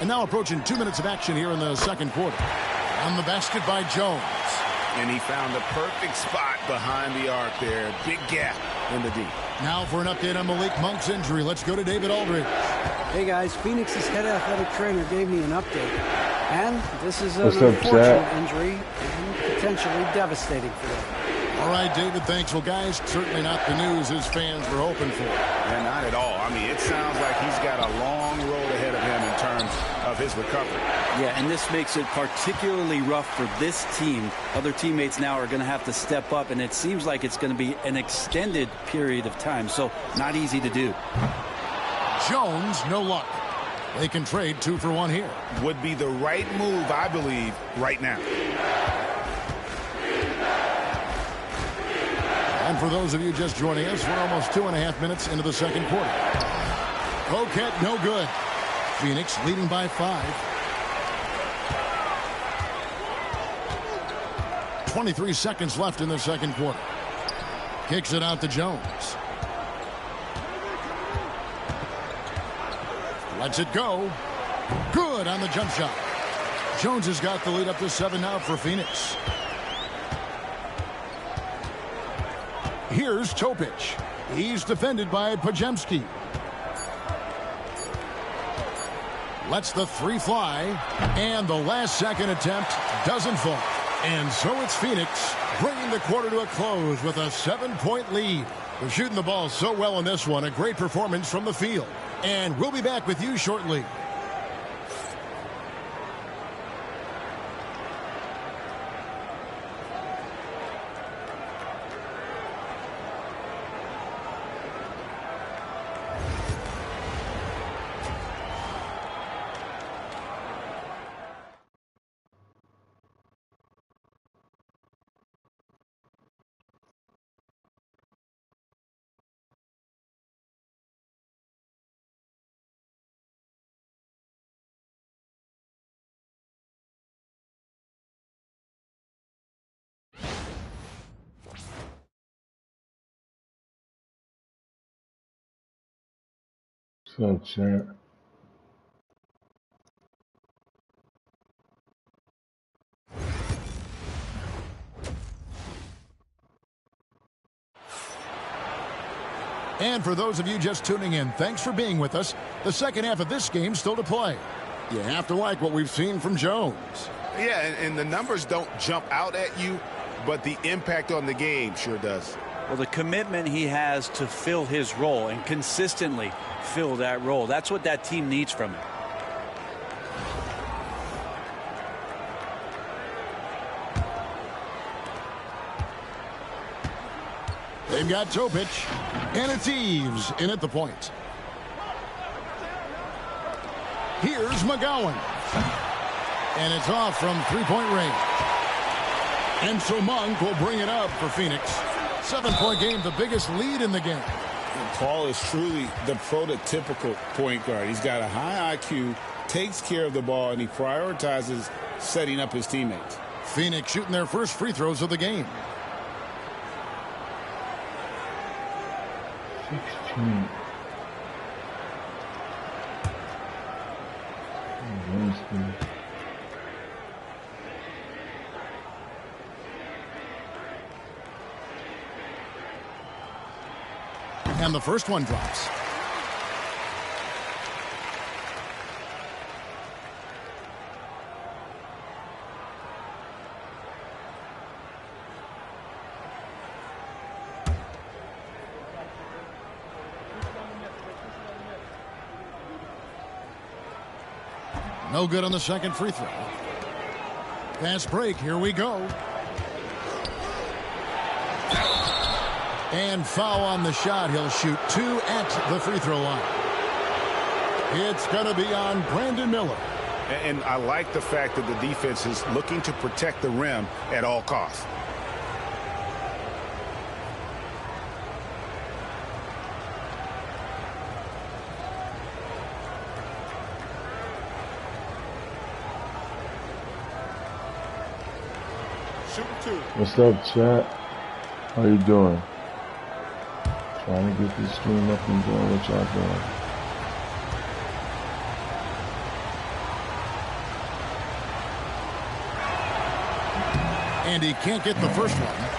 And now approaching 2 minutes of action here in the second quarter. On the basket by Jones. And he found the perfect spot behind the arc there. Big gap in the D. Now for an update on Malik Monk's injury. Let's go to David Aldridge. Hey guys, Phoenix's head athletic trainer gave me an update. And this is an unfortunate injury and potentially devastating for them. All right, David, thanks. Well, guys, certainly not the news his fans were hoping for. Yeah, not at all. I mean, it sounds like he's got a long road ahead of him in terms of his recovery. Yeah, and this makes it particularly rough for this team. Other teammates now are going to have to step up, and it seems like it's going to be an extended period of time, so not easy to do. Jones, no luck. They can trade 2 for 1 here. Would be the right move, I believe, right now. And for those of you just joining us, we're almost 2.5 minutes into the second quarter. Coquette, no good. Phoenix leading by 5. 23 seconds left in the second quarter. Kicks it out to Jones. Lets it go. Good on the jump shot. Jones has got the lead up to 7 now for Phoenix. Here's Topic. He's defended by Pajemski. Lets the 3 fly. And the last second attempt doesn't fall. And so it's Phoenix bringing the quarter to a close with a 7-point lead. They're shooting the ball so well in this one. A great performance from the field. And we'll be back with you shortly. So, champ. And for those of you just tuning in, thanks for being with us. The second half of this game still to play. You have to like what we've seen from Jones. Yeah, and the numbers don't jump out at you, but the impact on the game sure does. Well, the commitment he has to fill his role and consistently fill that role, that's what that team needs from him. They've got Topic, and it's Eves in at the point. Here's McGowan. And it's off from 3-point range. And so Monk will bring it up for Phoenix. 7-point game, the biggest lead in the game. And Paul is truly the prototypical point guard. He's got a high IQ, takes care of the ball, and he prioritizes setting up his teammates. Phoenix shooting their first free throws of the game. 16. And the first one drops. No good on the second free throw. Fast break, here we go. And foul on the shot. He'll shoot 2 at the free throw line. It's going to be on Brandon Miller. And I like the fact that the defense is looking to protect the rim at all costs. What's up, chat? How you doing? Trying to get this stream up and doing what y'all doing. And he can't get the first one.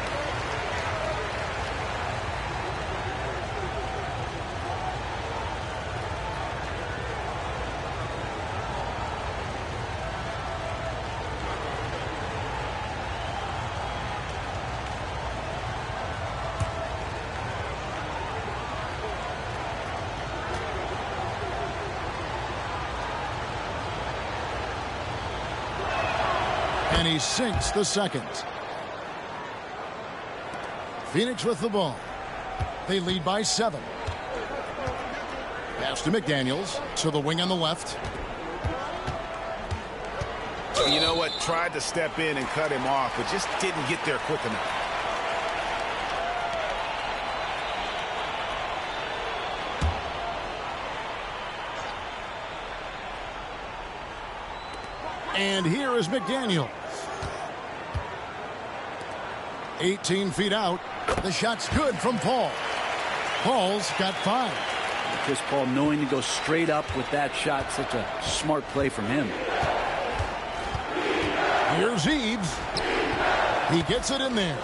And he sinks the second. Phoenix with the ball. They lead by 7. Pass to McDaniels. To the wing on the left. You know what? Tried to step in and cut him off, but just didn't get there quick enough. And here is McDaniels. 18 feet out. The shot's good from Paul. Paul's got 5. Chris Paul knowing to go straight up with that shot. Such a smart play from him. Here's Eves. He gets it in there.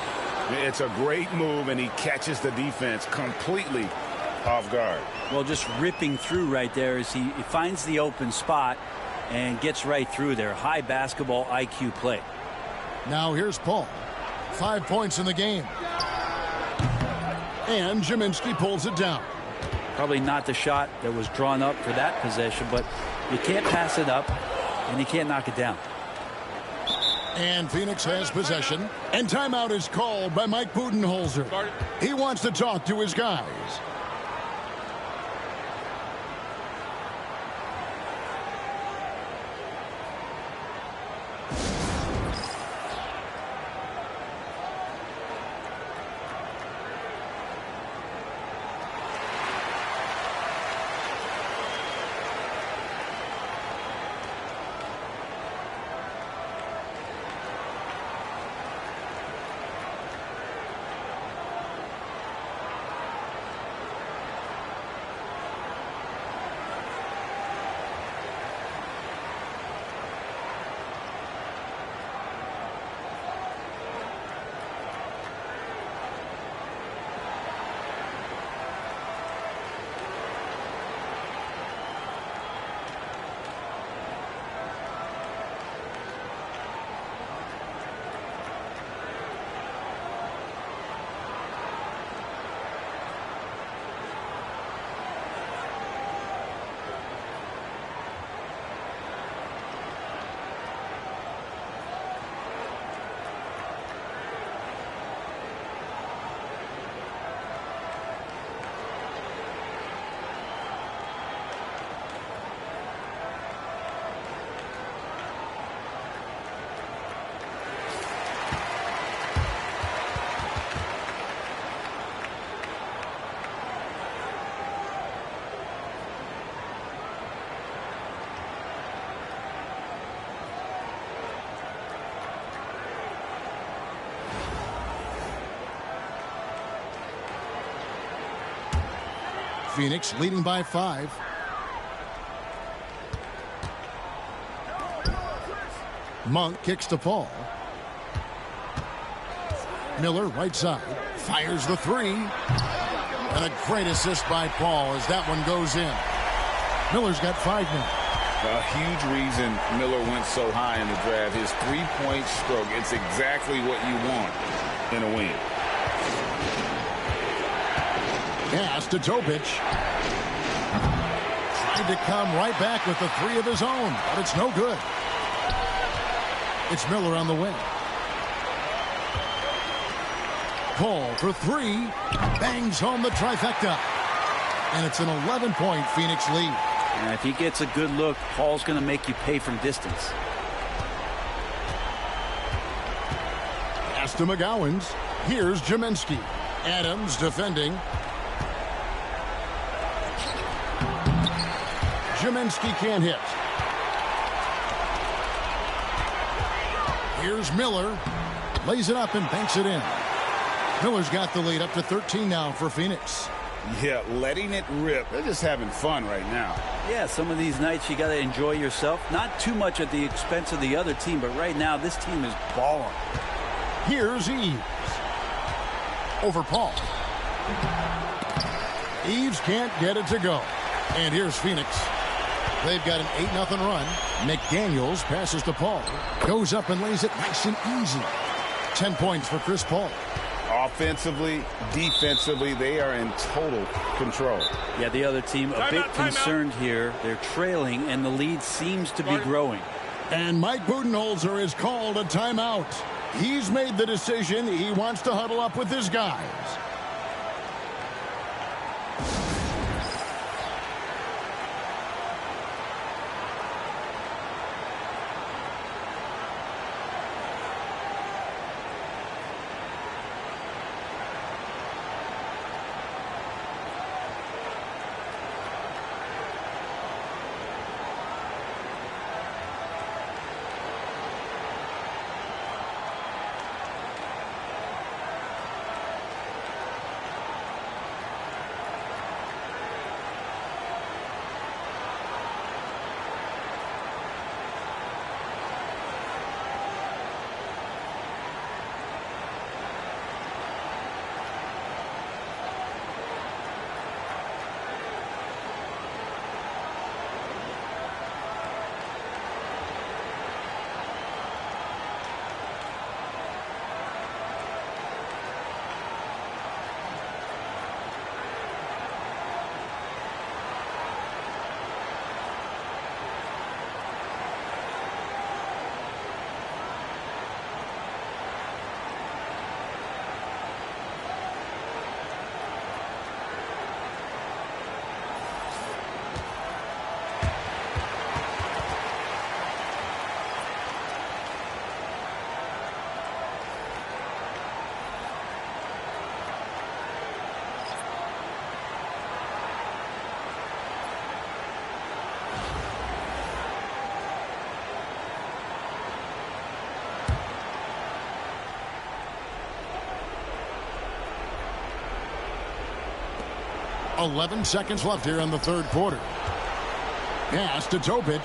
It's a great move, and he catches the defense completely off guard. Well, just ripping through right there as he finds the open spot and gets right through there. High basketball IQ play. Now here's Paul. 5 points in the game. And Jaminski pulls it down. Probably not the shot that was drawn up for that possession, but you can't pass it up and you can't knock it down. And Phoenix has possession. And timeout is called by Mike Budenholzer. He wants to talk to his guys. Phoenix leading by 5. Monk kicks to Paul. Miller right side. Fires the 3. And a great assist by Paul as that one goes in. Miller's got 5 now. A huge reason Miller went so high in the draft. His three-point stroke. It's exactly what you want in a win. Pass to Topic. Tried to come right back with the 3 of his own, but it's no good. It's Miller on the wing. Paul for 3. Bangs home the trifecta. And it's an 11-point Phoenix lead. And if he gets a good look, Paul's going to make you pay from distance. Pass to McGowan's. Here's Jaminski. Adams defending. Jaminski can't hit. Here's Miller. Lays it up and banks it in. Miller's got the lead up to 13 now for Phoenix. Yeah, letting it rip. They're just having fun right now. Yeah, some of these nights you got to enjoy yourself. Not too much at the expense of the other team, but right now this team is balling. Here's Eves. Over Paul. Eves can't get it to go. And here's Phoenix. They've got an 8-0 run. McDaniels passes to Paul. Goes up and lays it nice and easy. 10 points for Chris Paul. Offensively, defensively, they are in total control. Yeah, the other team a bit concerned here. They're trailing, and the lead seems to be growing. And Mike Budenholzer has called a timeout. He's made the decision. He wants to huddle up with his guys. .11 seconds left here in the third quarter. Pass to Topic.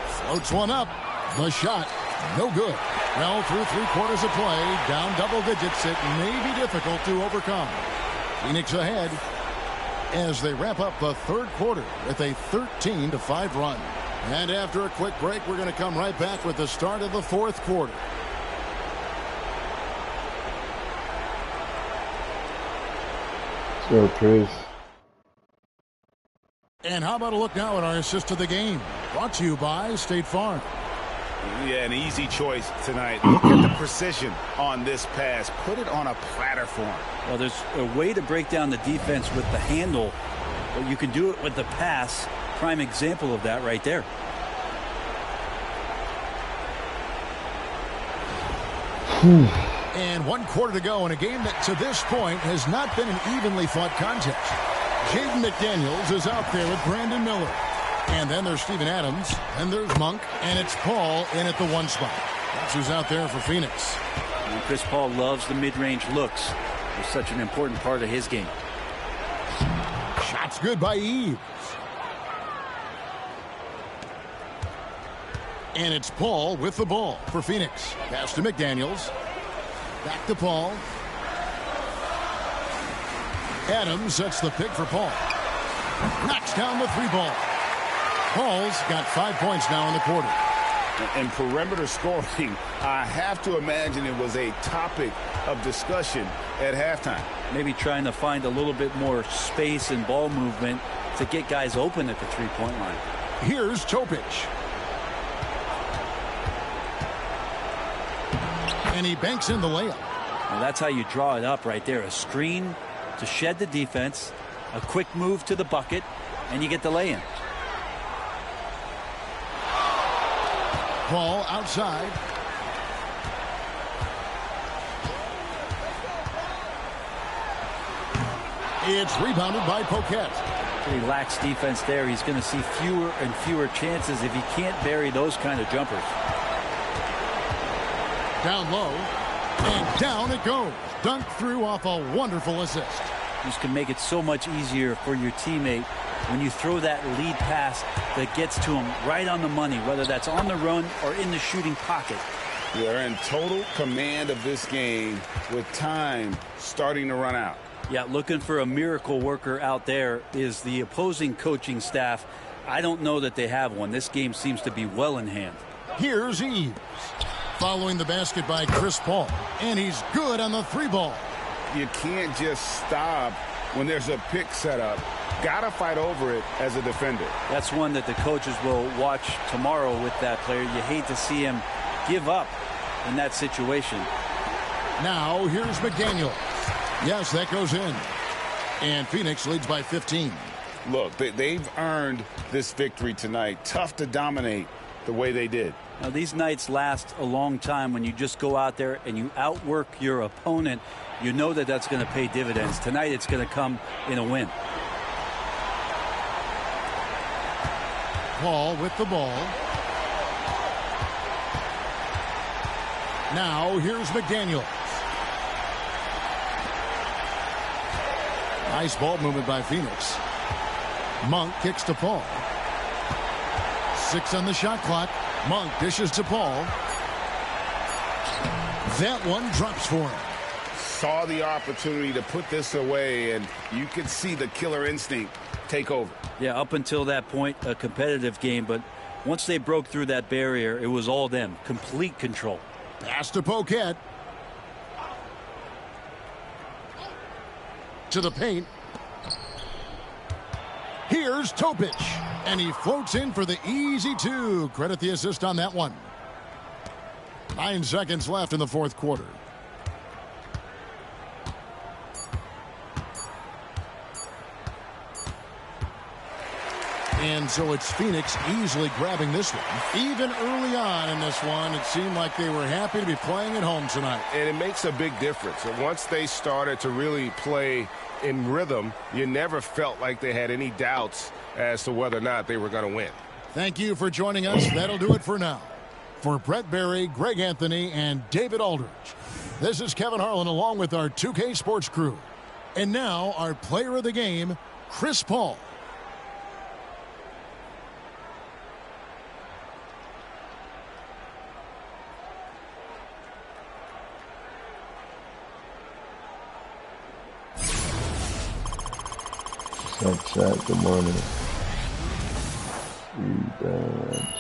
Floats one up. The shot, no good. Well, through 3 quarters of play, down double digits, it may be difficult to overcome. Phoenix ahead as they wrap up the third quarter with a 13-5 run. And after a quick break, we're going to come right back with the start of the fourth quarter. So, Chris. And how about a look now at our assist of the game? Brought to you by State Farm. Yeah, an easy choice tonight. Look at the precision on this pass. Put it on a platter form. Well, there's a way to break down the defense with the handle, but you can do it with the pass. Prime example of that right there. And 1 quarter to go in a game that to this point has not been an evenly fought contest. Jaden McDaniels is out there with Brandon Miller. And then there's Steven Adams. And there's Monk. And it's Paul in at the 1 spot. That's who's out there for Phoenix. And Chris Paul loves the mid-range looks. It's such an important part of his game. Shot's good by Eves. And it's Paul with the ball for Phoenix. Pass to McDaniels. Back to Paul. Adams sets the pick for Paul. Knocks down the 3 ball. Paul's got 5 points now in the quarter. And perimeter scoring, I have to imagine it was a topic of discussion at halftime. Maybe trying to find a little bit more space and ball movement to get guys open at the 3-point line. Here's Topic. And he banks in the layup. Well, that's how you draw it up right there. A screen to shed the defense, a quick move to the bucket, and you get the lay-in. Paul outside. It's rebounded by Poquet. Pretty lax defense there. He's going to see fewer and fewer chances if he can't bury those kind of jumpers. Down low, and down it goes. Dunked through off a wonderful assist. This can make it so much easier for your teammate when you throw that lead pass that gets to him right on the money, whether that's on the run or in the shooting pocket. They're in total command of this game with time starting to run out. Yeah, looking for a miracle worker out there is the opposing coaching staff. I don't know that they have one. This game seems to be well in hand. Here's Eves. Following the basket by Chris Paul. And he's good on the 3-ball. You can't just stop when there's a pick set up. Gotta fight over it as a defender. That's one that the coaches will watch tomorrow with that player. You hate to see him give up in that situation. Now here's McDaniel. Yes, that goes in. And Phoenix leads by 15. Look, they've earned this victory tonight. Tough to dominate the way they did. Now, these nights last a long time when you just go out there and you outwork your opponent. You know that that's going to pay dividends. Tonight it's going to come in a win. Paul with the ball. Now here's McDaniel. Nice ball movement by Phoenix. Monk kicks to Paul. 6 on the shot clock. Monk dishes to Paul. That one drops for him. Saw the opportunity to put this away, and you could see the killer instinct take over. Yeah, up until that point, a competitive game, but once they broke through that barrier, it was all them. Complete control. Pass to Poquet. To the paint. Here's Topic. And he floats in for the easy 2. Credit the assist on that one. 9 seconds left in the fourth quarter. And so it's Phoenix easily grabbing this one. Even early on in this one, it seemed like they were happy to be playing at home tonight. And it makes a big difference. And once they started to really play in rhythm, you never felt like they had any doubts as to whether or not they were going to win. Thank you for joining us. That'll do it for now. For Brett Berry, Greg Anthony, and David Aldridge, this is Kevin Harlan along with our 2K Sports crew. And now our player of the game, Chris Paul. What's up, chat? Good morning. Rebounds.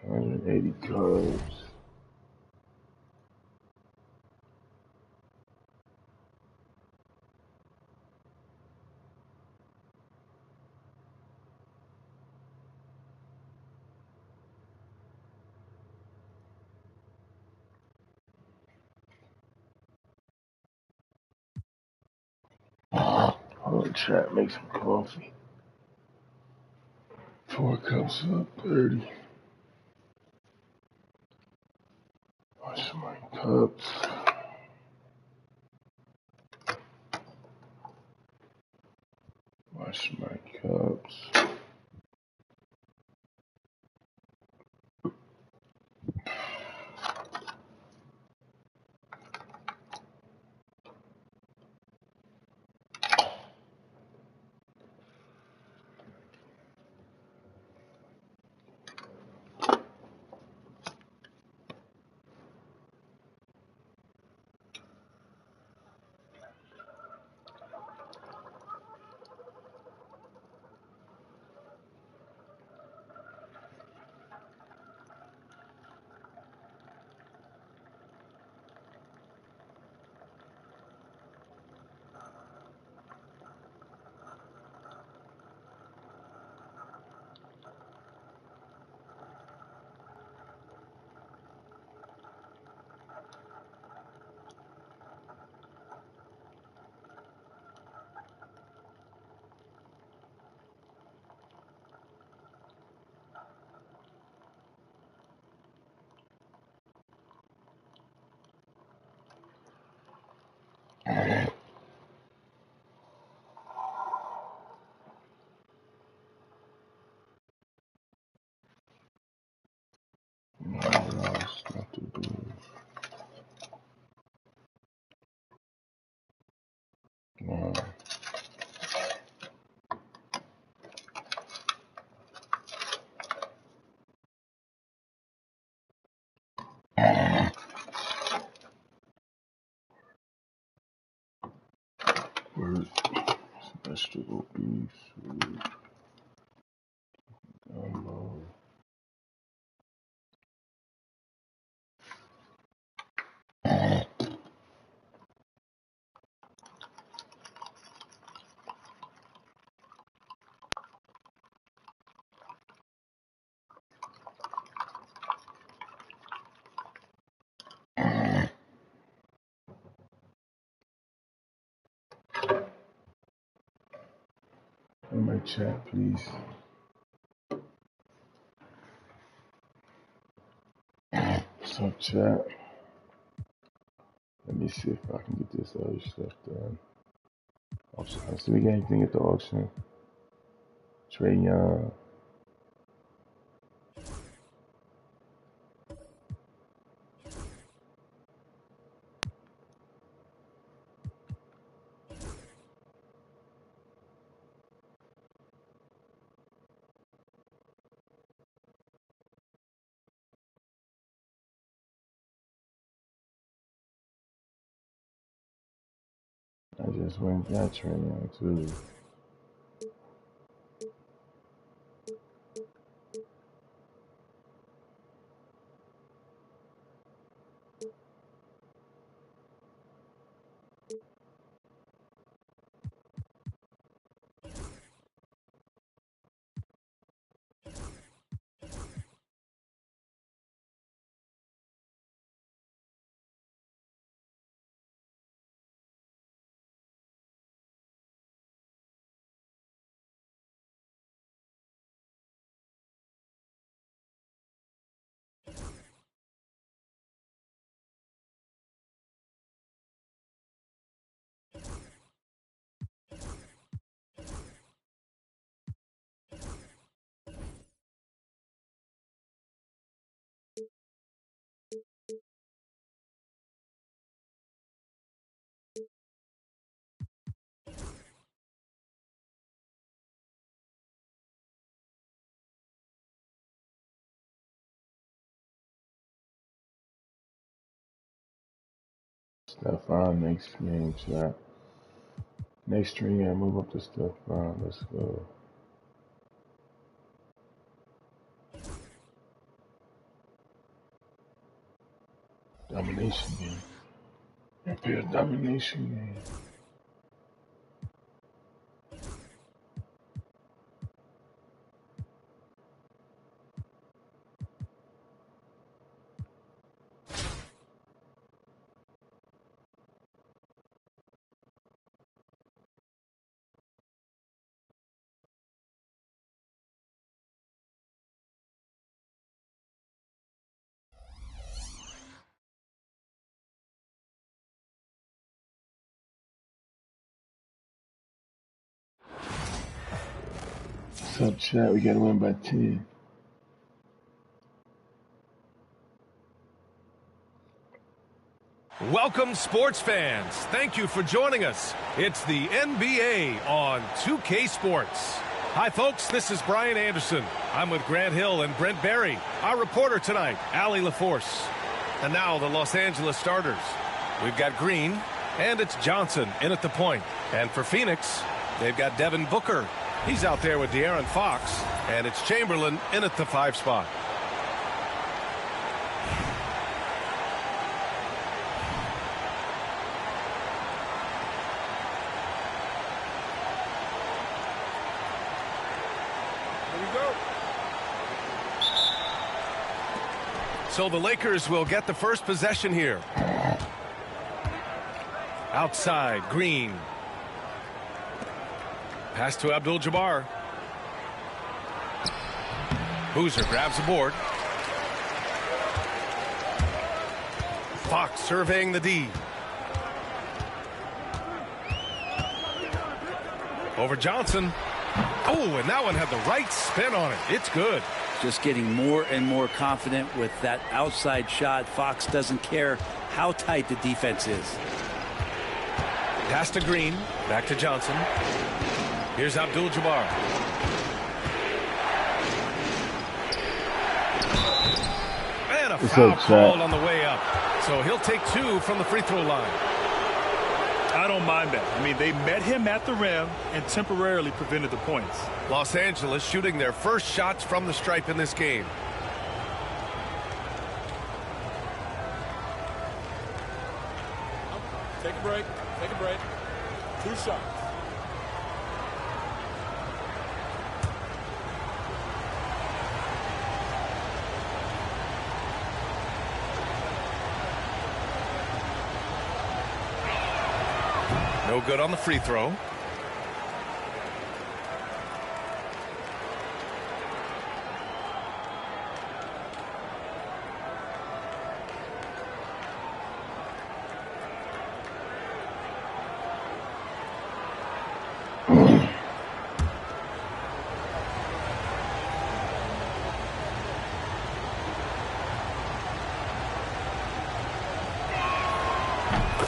$180. Hold on, chat, make some coffee. 4 cups up, 30. Wash my cups. Wash my cups. Vegetable beef soup. Gumbo. In my chat, please. What's up, chat? Let me see if I can get this other stuff done. Auction. So we got anything at the auction? Trae Young. I just went and got Trae Young too. Stefan next game, chat. Next stream, I move up to Stefan. Let's go. Domination game. It'll be a domination game. What's up, chat? We gotta win by 10. Welcome, sports fans. Thank you for joining us. It's the NBA on 2K Sports. Hi, folks. This is Brian Anderson. I'm with Grant Hill and Brent Berry. Our reporter tonight, Allie LaForce. And now the Los Angeles starters. We've got Green, and it's Johnson in at the point. And for Phoenix, they've got Devin Booker. He's out there with De'Aaron Fox, and it's Chamberlain in at the 5 spot. So the Lakers will get the first possession here. Outside, Green. Pass to Abdul-Jabbar. Boozer grabs the board. Fox surveying the D. Over Johnson. Oh, and that one had the right spin on it. It's good. Just getting more and more confident with that outside shot. Fox doesn't care how tight the defense is. Pass to Green. Back to Johnson. Here's Abdul-Jabbar. And a foul called on the way up. So he'll take 2 from the free throw line. I don't mind that. I mean, they met him at the rim and temporarily prevented the points. Los Angeles shooting their first shots from the stripe in this game. Take a break. Take a break. 2 shots. No good on the free throw.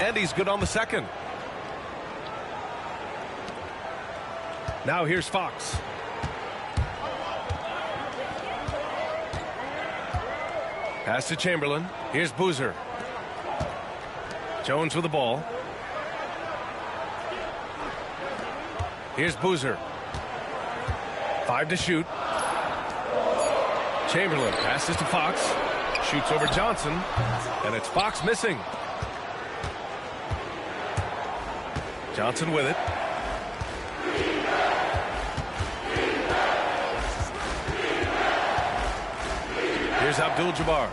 And he's good on the second. Now here's Fox. Pass to Chamberlain. Here's Boozer. Jones with the ball. Here's Boozer. 5 to shoot. Chamberlain passes to Fox. Shoots over Johnson. And it's Fox missing. Johnson with it. Here's Abdul-Jabbar.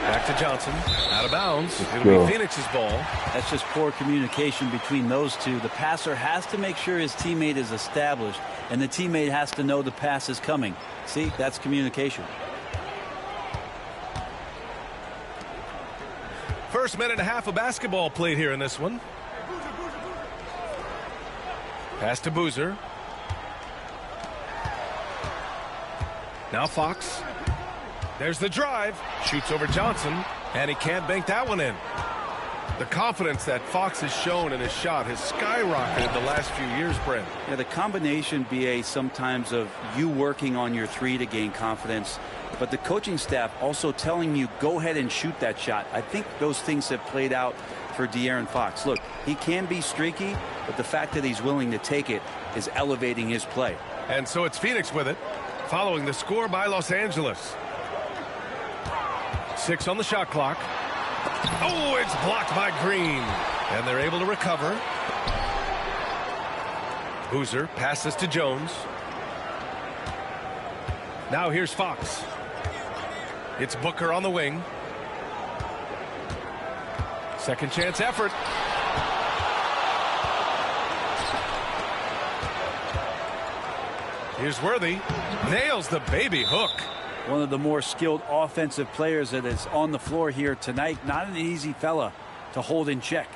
Back to Johnson. Out of bounds. It'll be Phoenix's ball. That's just poor communication between those two. The passer has to make sure his teammate is established, and the teammate has to know the pass is coming. See, that's communication. First minute and a half of basketball played here in this one. Pass to Boozer. Now Fox. There's the drive. Shoots over Johnson. And he can't bank that one in. The confidence that Fox has shown in his shot has skyrocketed the last few years, Brent. Yeah, the combination, BA, sometimes of you working on your three to gain confidence, but the coaching staff also telling you go ahead and shoot that shot. I think those things have played out for De'Aaron Fox. Look, he can be streaky, but the fact that he's willing to take it is elevating his play. And so it's Phoenix with it, following the score by Los Angeles. 6 on the shot clock. Oh, it's blocked by Green. And they're able to recover. Boozer passes to Jones. Now here's Fox. It's Booker on the wing. Second chance effort. Here's Worthy. Nails the baby hook. One of the more skilled offensive players that is on the floor here tonight. Not an easy fella to hold in check.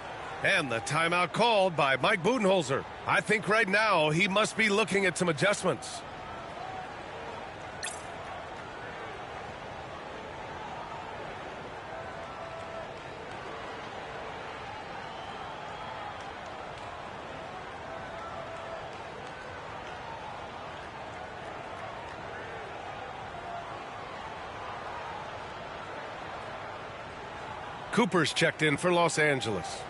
And the timeout called by Mike Budenholzer. I think right now he must be looking at some adjustments. Cooper's checked in for Los Angeles.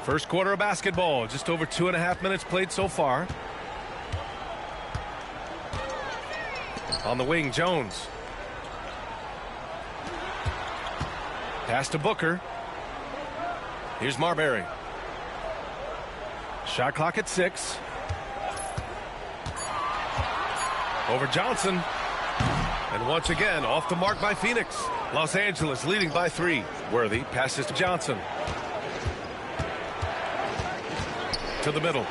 First quarter of basketball, just over 2.5 minutes played so far. On the wing, Jones. Pass to Booker. Here's Marbury. Shot clock at 6. Over Johnson. And once again, off the mark by Phoenix. Los Angeles leading by 3. Worthy passes to Johnson. To the middle.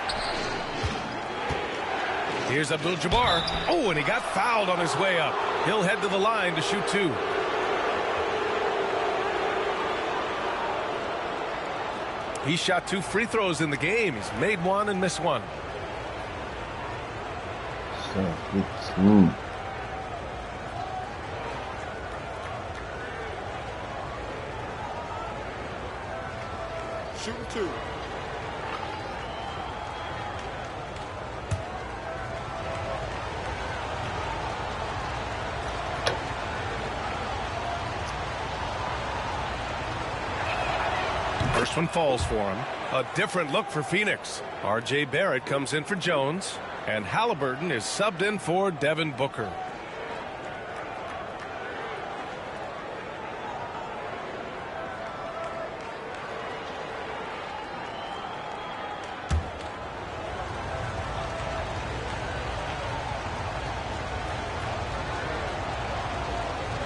Here's Abdul-Jabbar. Oh, and he got fouled on his way up. He'll head to the line to shoot 2. He shot 2 free throws in the game. He's made 1 and missed 1. 15. Shooting 2. First one falls for him. A different look for Phoenix. R.J. Barrett comes in for Jones, and Halliburton is subbed in for Devin Booker.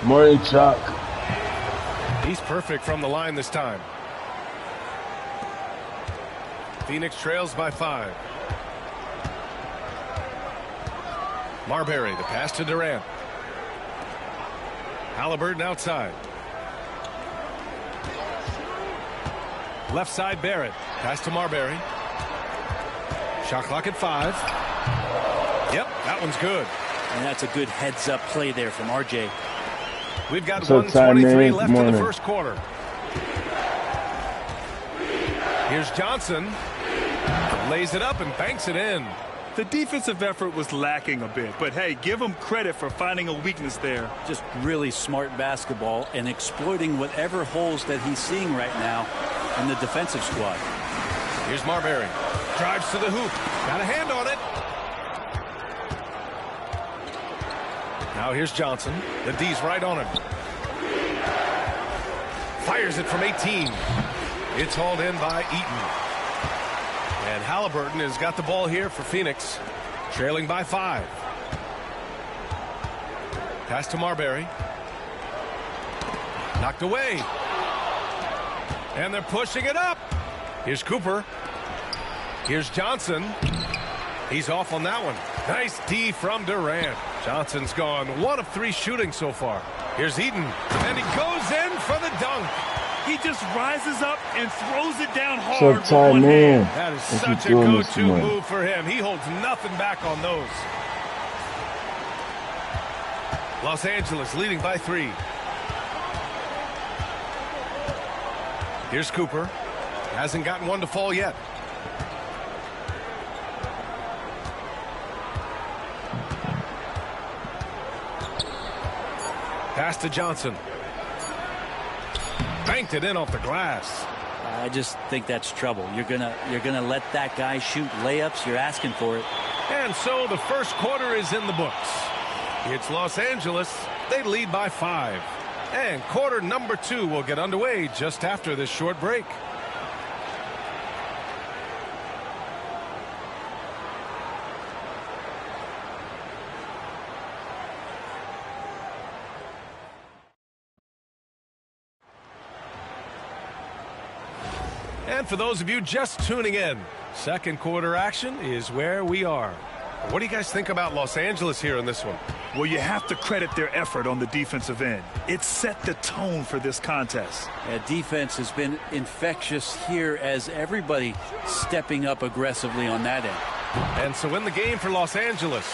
Morning, Chuck. He's perfect from the line this time. Phoenix trails by 5. Marbury, the pass to Durant. Halliburton outside. Left side, Barrett. Pass to Marbury. Shot clock at 5. Yep, that one's good. And that's a good heads-up play there from R.J. We've got 1:23 left in the first quarter. Here's Johnson. Lays it up and banks it in. The defensive effort was lacking a bit, but hey, give him credit for finding a weakness there. Just really smart basketball and exploiting whatever holes that he's seeing right now in the defensive squad. Here's Marbury. Drives to the hoop. Got a hand on it. Now here's Johnson. The D's right on him. Fires it from 18. It's hauled in by Eaton. And Halliburton has got the ball here for Phoenix. Trailing by 5. Pass to Marbury. Knocked away. And they're pushing it up. Here's Cooper. Here's Johnson. He's off on that one. Nice D from Durant. Johnson's gone 1 of 3 shooting so far. Here's Eaton. And he goes in for the dunk. He just rises up and throws it down hard. That is such a go-to move for him. He holds nothing back on those. Los Angeles leading by 3. Here's Cooper. Hasn't gotten one to fall yet. Pass to Johnson. Banked it in off the glass. I just think that's trouble. You're gonna let that guy shoot layups. You're asking for it. And so the first quarter is in the books. It's Los Angeles. They lead by 5. And quarter number 2 will get underway just after this short break. And for those of you just tuning in, second quarter action is where we are. What do you guys think about Los Angeles here in this one? Well, you have to credit their effort on the defensive end. It set the tone for this contest. Defense has been infectious here as everybody stepping up aggressively on that end. And so in the game for Los Angeles,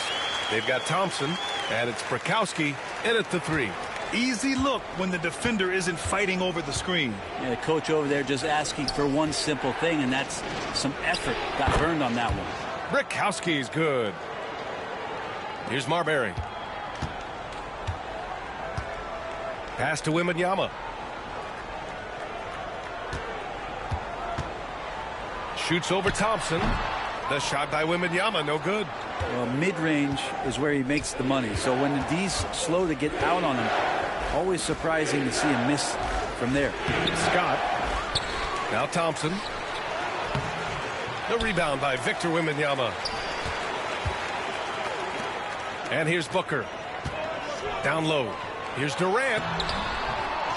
they've got Thompson, and it's Prakowski in at the 3. Easy look when the defender isn't fighting over the screen. Yeah, the coach over there just asking for one simple thing, and that's some effort. Got burned on that one. Prakowski's good. Here's Marbury. Pass to Wembanyama. Shoots over Thompson. The shot by Wembanyama, no good. Well, mid-range is where he makes the money. So when the D's slow to get out on him, always surprising to see him miss from there. Scott. Now Thompson. The rebound by Victor Wembanyama. And here's Booker. Down low. Here's Durant.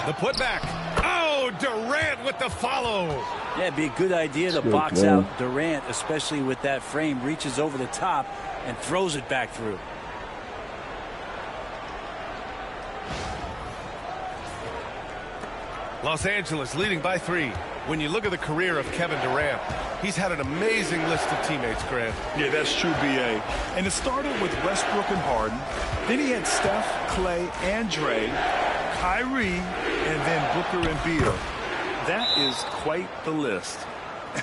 The putback. Oh, Durant with the follow. Yeah, it'd be a good idea to box out Durant, especially with that frame. Reaches over the top and throws it back through. Los Angeles leading by 3. When you look at the career of Kevin Durant, he's had an amazing list of teammates, Grant. Yeah, that's true, B.A. And it started with Westbrook and Harden. Then he had Steph, Clay, and Trae, Kyrie, and then Booker and Beal. That is quite the list.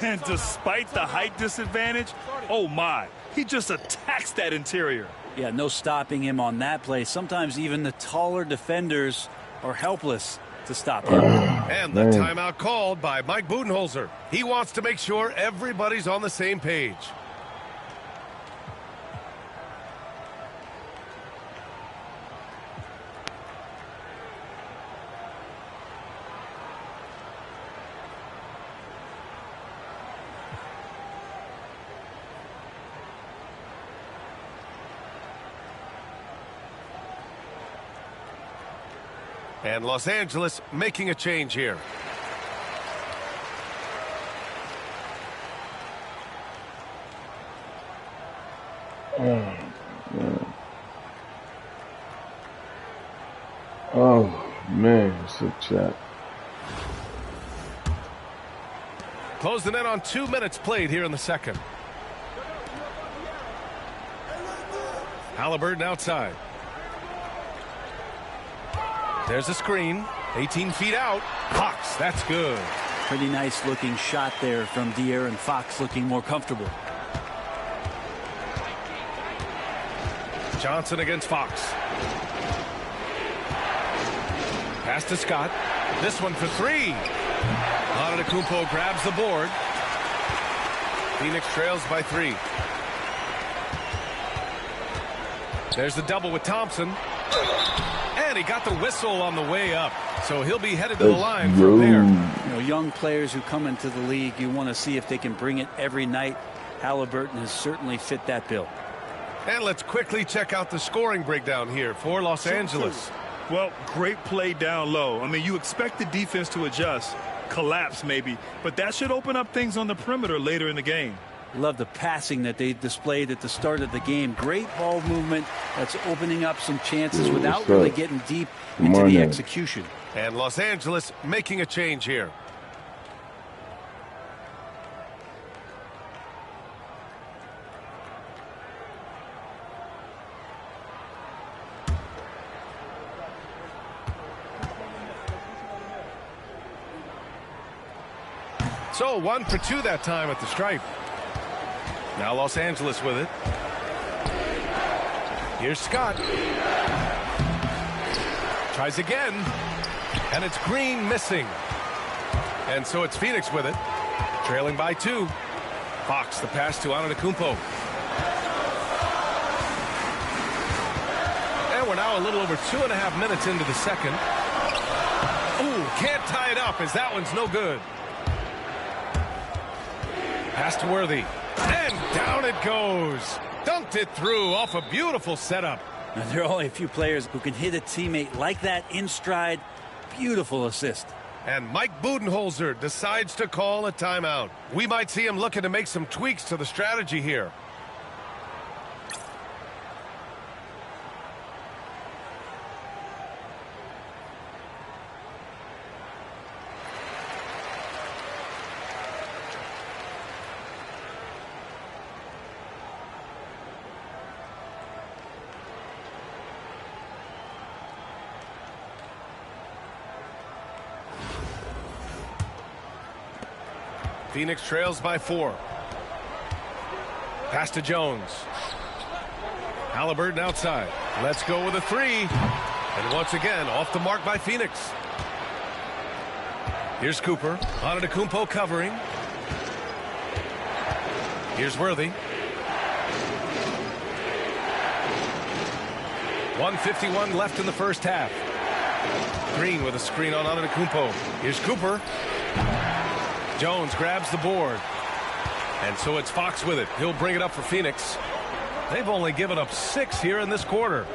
And despite the height disadvantage, oh my, he just attacks that interior. Yeah, no stopping him on that play. Sometimes even the taller defenders are helpless to stop him. And the timeout called by Mike Budenholzer. He wants to make sure everybody's on the same page. And Los Angeles making a change here. Oh, man, it's a chat. Closing in on 2 minutes played here in the second. Halliburton outside. There's a screen. 18 feet out. Fox, that's good. Pretty nice looking shot there from De'Aaron Fox, looking more comfortable. Johnson against Fox. Pass to Scott. This one for three. Antetokounmpo grabs the board. Phoenix trails by 3. There's the double with Thompson. And he got the whistle on the way up. So he'll be headed to the line from there. You know, young players who come into the league, you want to see if they can bring it every night. Halliburton has certainly fit that bill. And let's quickly check out the scoring breakdown here for Los Angeles. Well, great play down low. I mean, you expect the defense to adjust, collapse maybe, but that should open up things on the perimeter later in the game. Love the passing that they displayed at the start of the game. Great ball movement that's opening up some chances without really getting deep into the execution. And Los Angeles making a change here. So 1 for 2 that time at the stripe. Now Los Angeles with it. Here's Scott. Tries again. And it's Green missing. And so it's Phoenix with it. Trailing by 2. Fox, the pass to Antetokounmpo. And we're now a little over 2.5 minutes into the second. Ooh, can't tie it up as that one's no good. Pass to Worthy. And down it goes. Dunked it through off a beautiful setup. Now, there are only a few players who can hit a teammate like that in stride. Beautiful assist. And Mike Budenholzer decides to call a timeout. We might see him looking to make some tweaks to the strategy here. Phoenix trails by 4. Pass to Jones. Halliburton outside. Let's go with a 3. And once again, off the mark by Phoenix. Here's Cooper. Antetokounmpo covering. Here's Worthy. 1:51 left in the first half. Green with a screen on Antetokounmpo. Here's Cooper. Jones grabs the board. And so it's Fox with it. He'll bring it up for Phoenix. They've only given up 6 here in this quarter.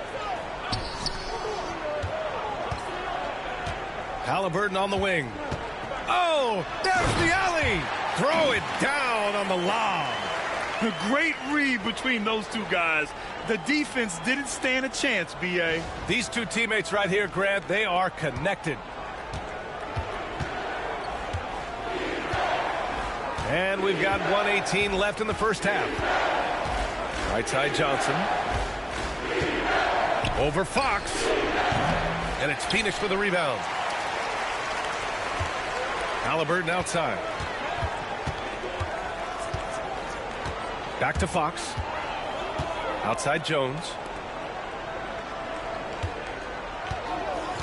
Halliburton on the wing. Oh, there's the alley. Throw it down on the lob. A great read between those two guys. The defense didn't stand a chance, B.A. These two teammates right here, Grant, they are connected. And we've got 1:18 left in the first half. Right side Johnson. Over Fox. And it's Phoenix for the rebound. Halliburton outside. Back to Fox. Outside Jones.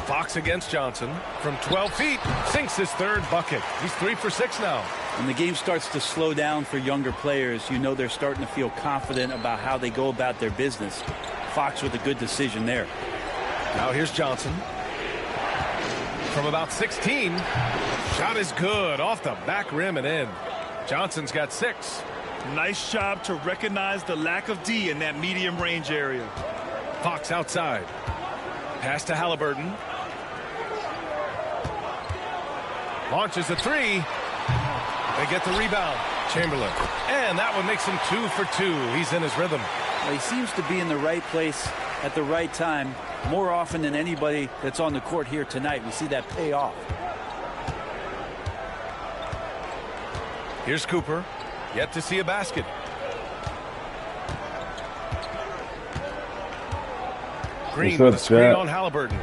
Fox against Johnson. From 12 feet, sinks his third bucket. He's 3 for 6 now. When the game starts to slow down for younger players, you know they're starting to feel confident about how they go about their business. Fox with a good decision there. Now here's Johnson. From about 16, shot is good off the back rim and in. Johnson's got 6. Nice job to recognize the lack of D in that medium range area. Fox outside. Pass to Halliburton. Launches a 3. They get the rebound. Chamberlain. And that one makes him 2 for 2. He's in his rhythm. Well, he seems to be in the right place at the right time more often than anybody that's on the court here tonight. We see that pay off. Here's Cooper. Yet to see a basket. Green with a screen on Halliburton.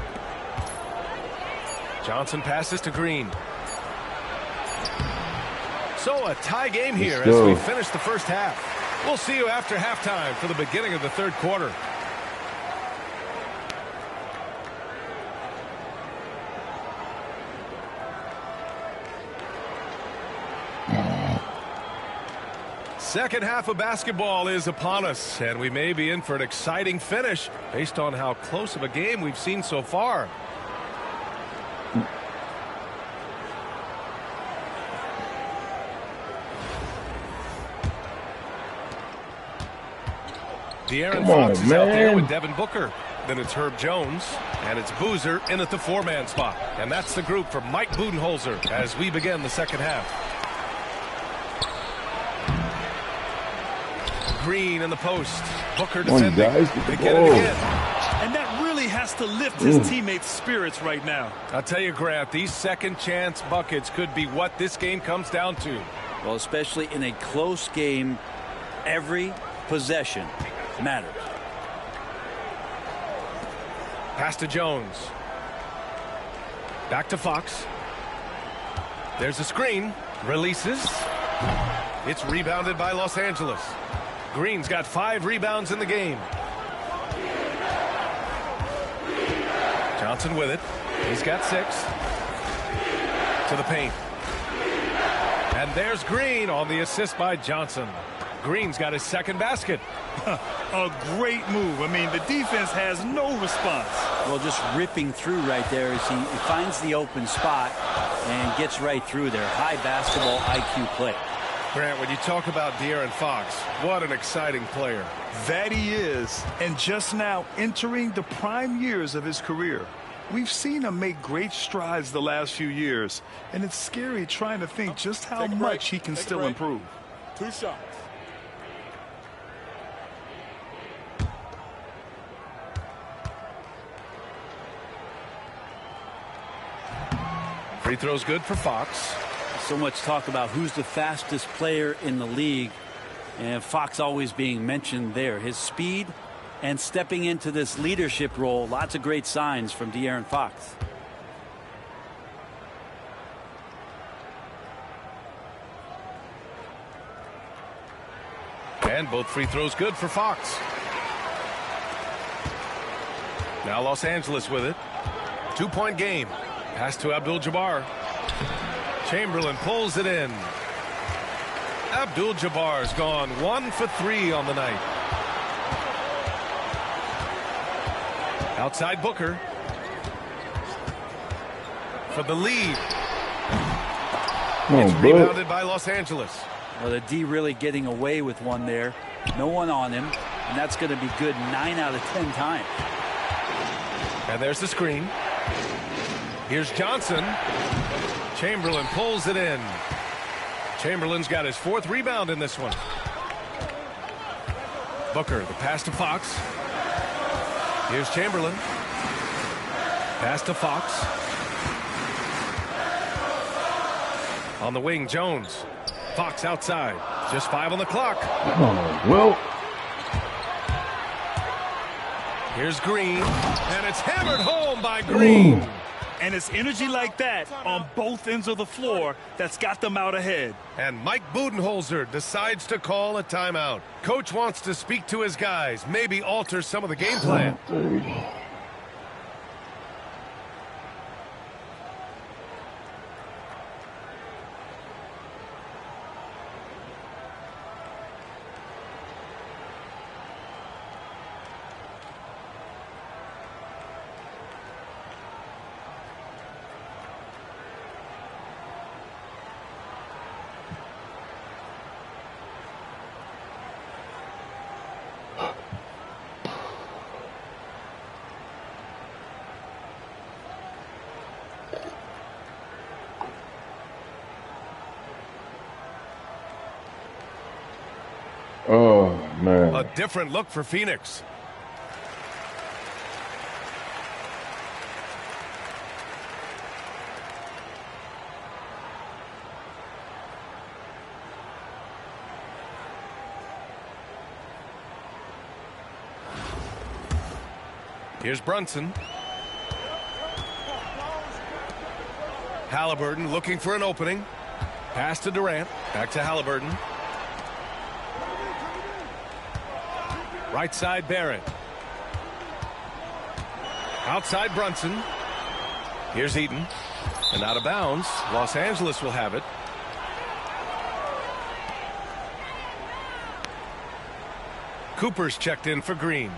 Johnson passes to Green. So a tie game here as we finish the first half. We'll see you after halftime for the beginning of the third quarter. Second half of basketball is upon us, and we may be in for an exciting finish based on how close of a game we've seen so far. De'Aaron Fox is out there with Devin Booker. Then it's Herb Jones, and it's Boozer in at the 4-man spot. And that's the group for Mike Budenholzer as we begin the second half. Green in the post. Booker defending. They get it again. And that really has to lift his teammates' spirits right now. I'll tell you, Grant, these second chance buckets could be what this game comes down to. Well, especially in a close game, every possession matters. Pass to Jones. Back to Fox. There's a screen. Releases. It's rebounded by Los Angeles. Green's got 5 rebounds in the game. Johnson with it. He's got 6. To the paint. And there's Green on the assist by Johnson. Green's got his second basket. A great move. I mean, the defense has no response. Well, just ripping through right there as he finds the open spot and gets right through there. High basketball IQ play. Grant, when you talk about De'Aaron Fox, what an exciting player. That he is, and just now entering the prime years of his career. We've seen him make great strides the last few years, and it's scary trying to think just how much he can still improve. 2 shots. Free throw's good for Fox. So much talk about who's the fastest player in the league, and Fox always being mentioned there. His speed and stepping into this leadership role, lots of great signs from De'Aaron Fox. And both free throws good for Fox. Now Los Angeles with it. 2-point game. Pass to Abdul-Jabbar. Chamberlain pulls it in. Abdul-Jabbar's gone 1 for 3 on the night. Outside Booker. For the lead. It's rebounded by Los Angeles. Well, the D really getting away with one there. No one on him. And that's going to be good 9 out of 10 times. And there's the screen. Here's Johnson. Chamberlain pulls it in. Chamberlain's got his 4th rebound in this one. Booker, the pass to Fox. Here's Chamberlain. Pass to Fox. On the wing, Jones. Fox outside. Just 5 on the clock. Oh, well. Here's Green. And it's hammered home by Green. And it's energy like that on both ends of the floor that's got them out ahead. And Mike Budenholzer decides to call a timeout. Coach wants to speak to his guys, maybe alter some of the game plan. Oh, man. A different look for Phoenix. Here's Brunson. Halliburton looking for an opening. Pass to Durant. Back to Halliburton. Right side Barrett. Outside Brunson. Here's Eaton. And out of bounds. Los Angeles will have it. Cooper's checked in for Green.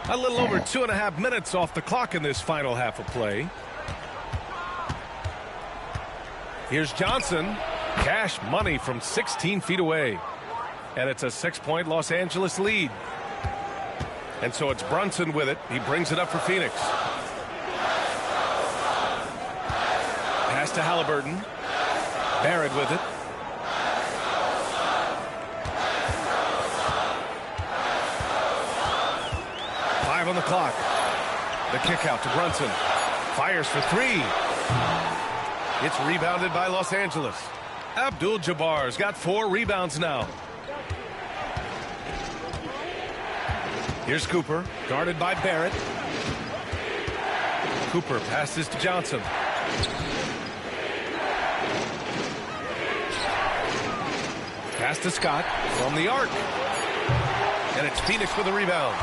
A little over 2.5 minutes off the clock in this final half of play. Here's Johnson. Cash money from 16 feet away. And it's a 6-point Los Angeles lead. And so it's Brunson with it. He brings it up for Phoenix. Pass to Halliburton. Barrett with it. On the clock. The kick out to Brunson. Fires for 3. It's rebounded by Los Angeles. Abdul-Jabbar's got 4 rebounds now. Here's Cooper, guarded by Barrett. Cooper passes to Johnson. Pass to Scott from the arc. And it's Phoenix with a rebound.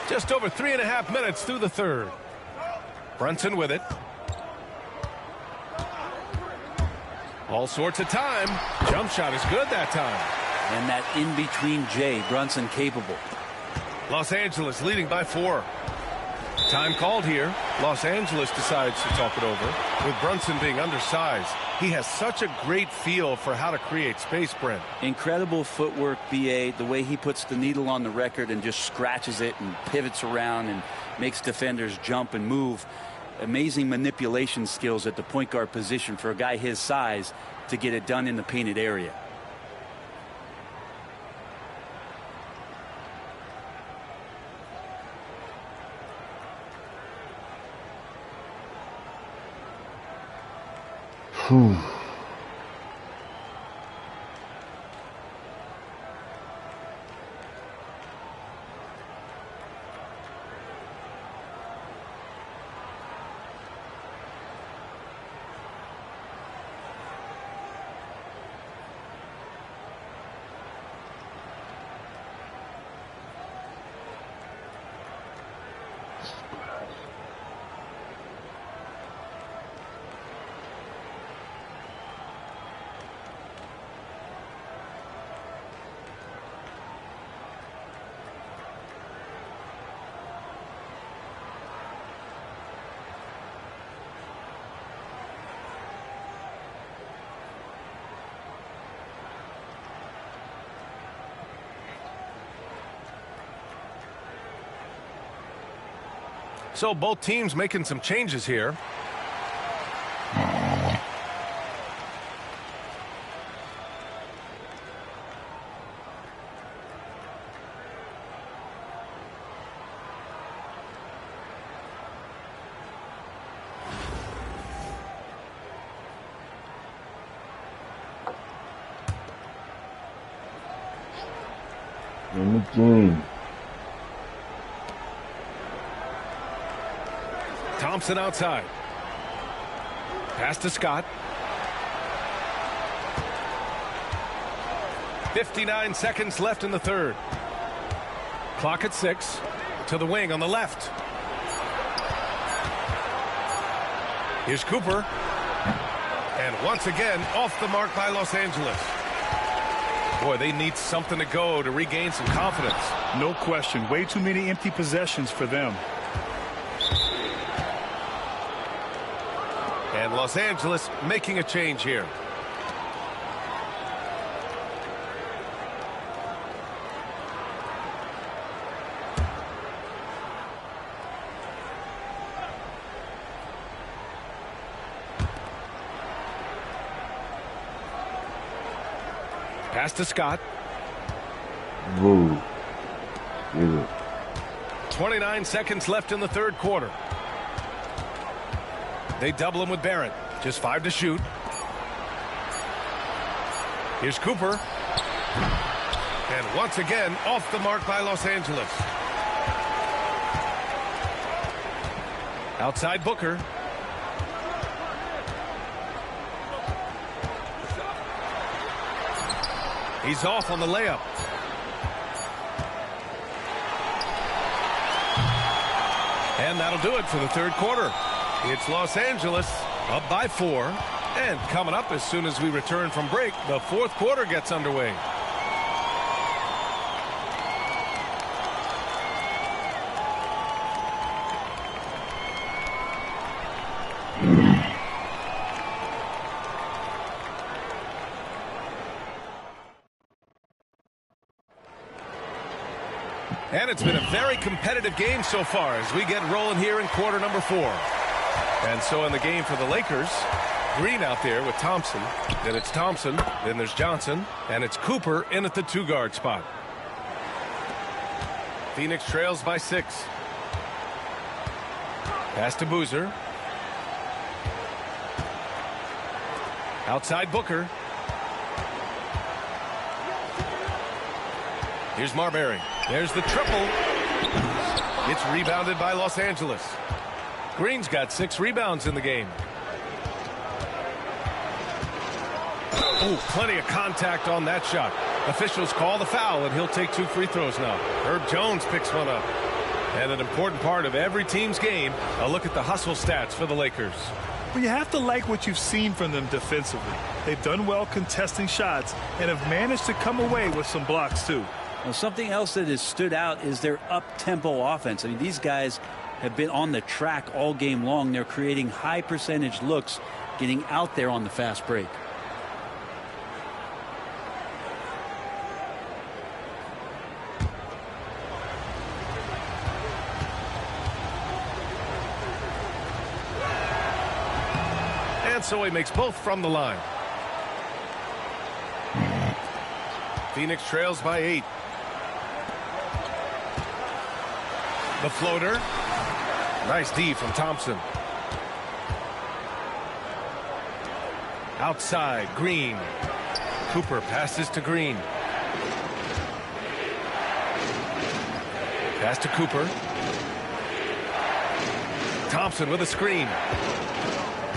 Just over 3.5 minutes through the third. Brunson with it. All sorts of time. Jump shot is good that time. And that in-between J, Brunson capable. Los Angeles leading by 4. Time called here. Los Angeles decides to talk it over. With Brunson being undersized, he has such a great feel for how to create space, Brent. Incredible footwork, BA. The way he puts the needle on the record and just scratches it and pivots around and makes defenders jump and move. Amazing manipulation skills at the point guard position for a guy his size to get it done in the painted area. So both teams making some changes here. In the game. Thompson outside. Pass to Scott. 59 seconds left in the third. Clock at 6. To the wing on the left. Here's Cooper. And once again, off the mark by Los Angeles. Boy, they need something to go to regain some confidence. No question. Way too many empty possessions for them. And Los Angeles making a change here. Pass to Scott. Whoa. Yeah. 29 seconds left in the third quarter. They double him with Barrett. Just 5 to shoot. Here's Cooper. And once again, off the mark by Los Angeles. Outside Booker. He's off on the layup. And that'll do it for the third quarter. It's Los Angeles up by 4. And coming up as soon as we return from break, the fourth quarter gets underway. And it's been a very competitive game so far as we get rolling here in quarter number 4. And so in the game for the Lakers, Green out there with Thompson. Then it's Thompson. Then there's Johnson. And it's Cooper in at the 2-guard spot. Phoenix trails by 6. Pass to Boozer. Outside Booker. Here's Marbury. There's the triple. It's rebounded by Los Angeles. Green's got 6 rebounds in the game. Oh, plenty of contact on that shot. Officials call the foul, and he'll take 2 free throws now. Herb Jones picks one up. And an important part of every team's game, a look at the hustle stats for the Lakers. Well, you have to like what you've seen from them defensively. They've done well contesting shots and have managed to come away with some blocks, too. Well, something else that has stood out is their up-tempo offense. I mean, these guys have been on the track all game long. They're creating high-percentage looks, getting out there on the fast break. And so he makes both from the line. Phoenix trails by 8. The floater. Nice D from Thompson. Outside, Green. Cooper passes to Green. Pass to Cooper. Thompson with a screen.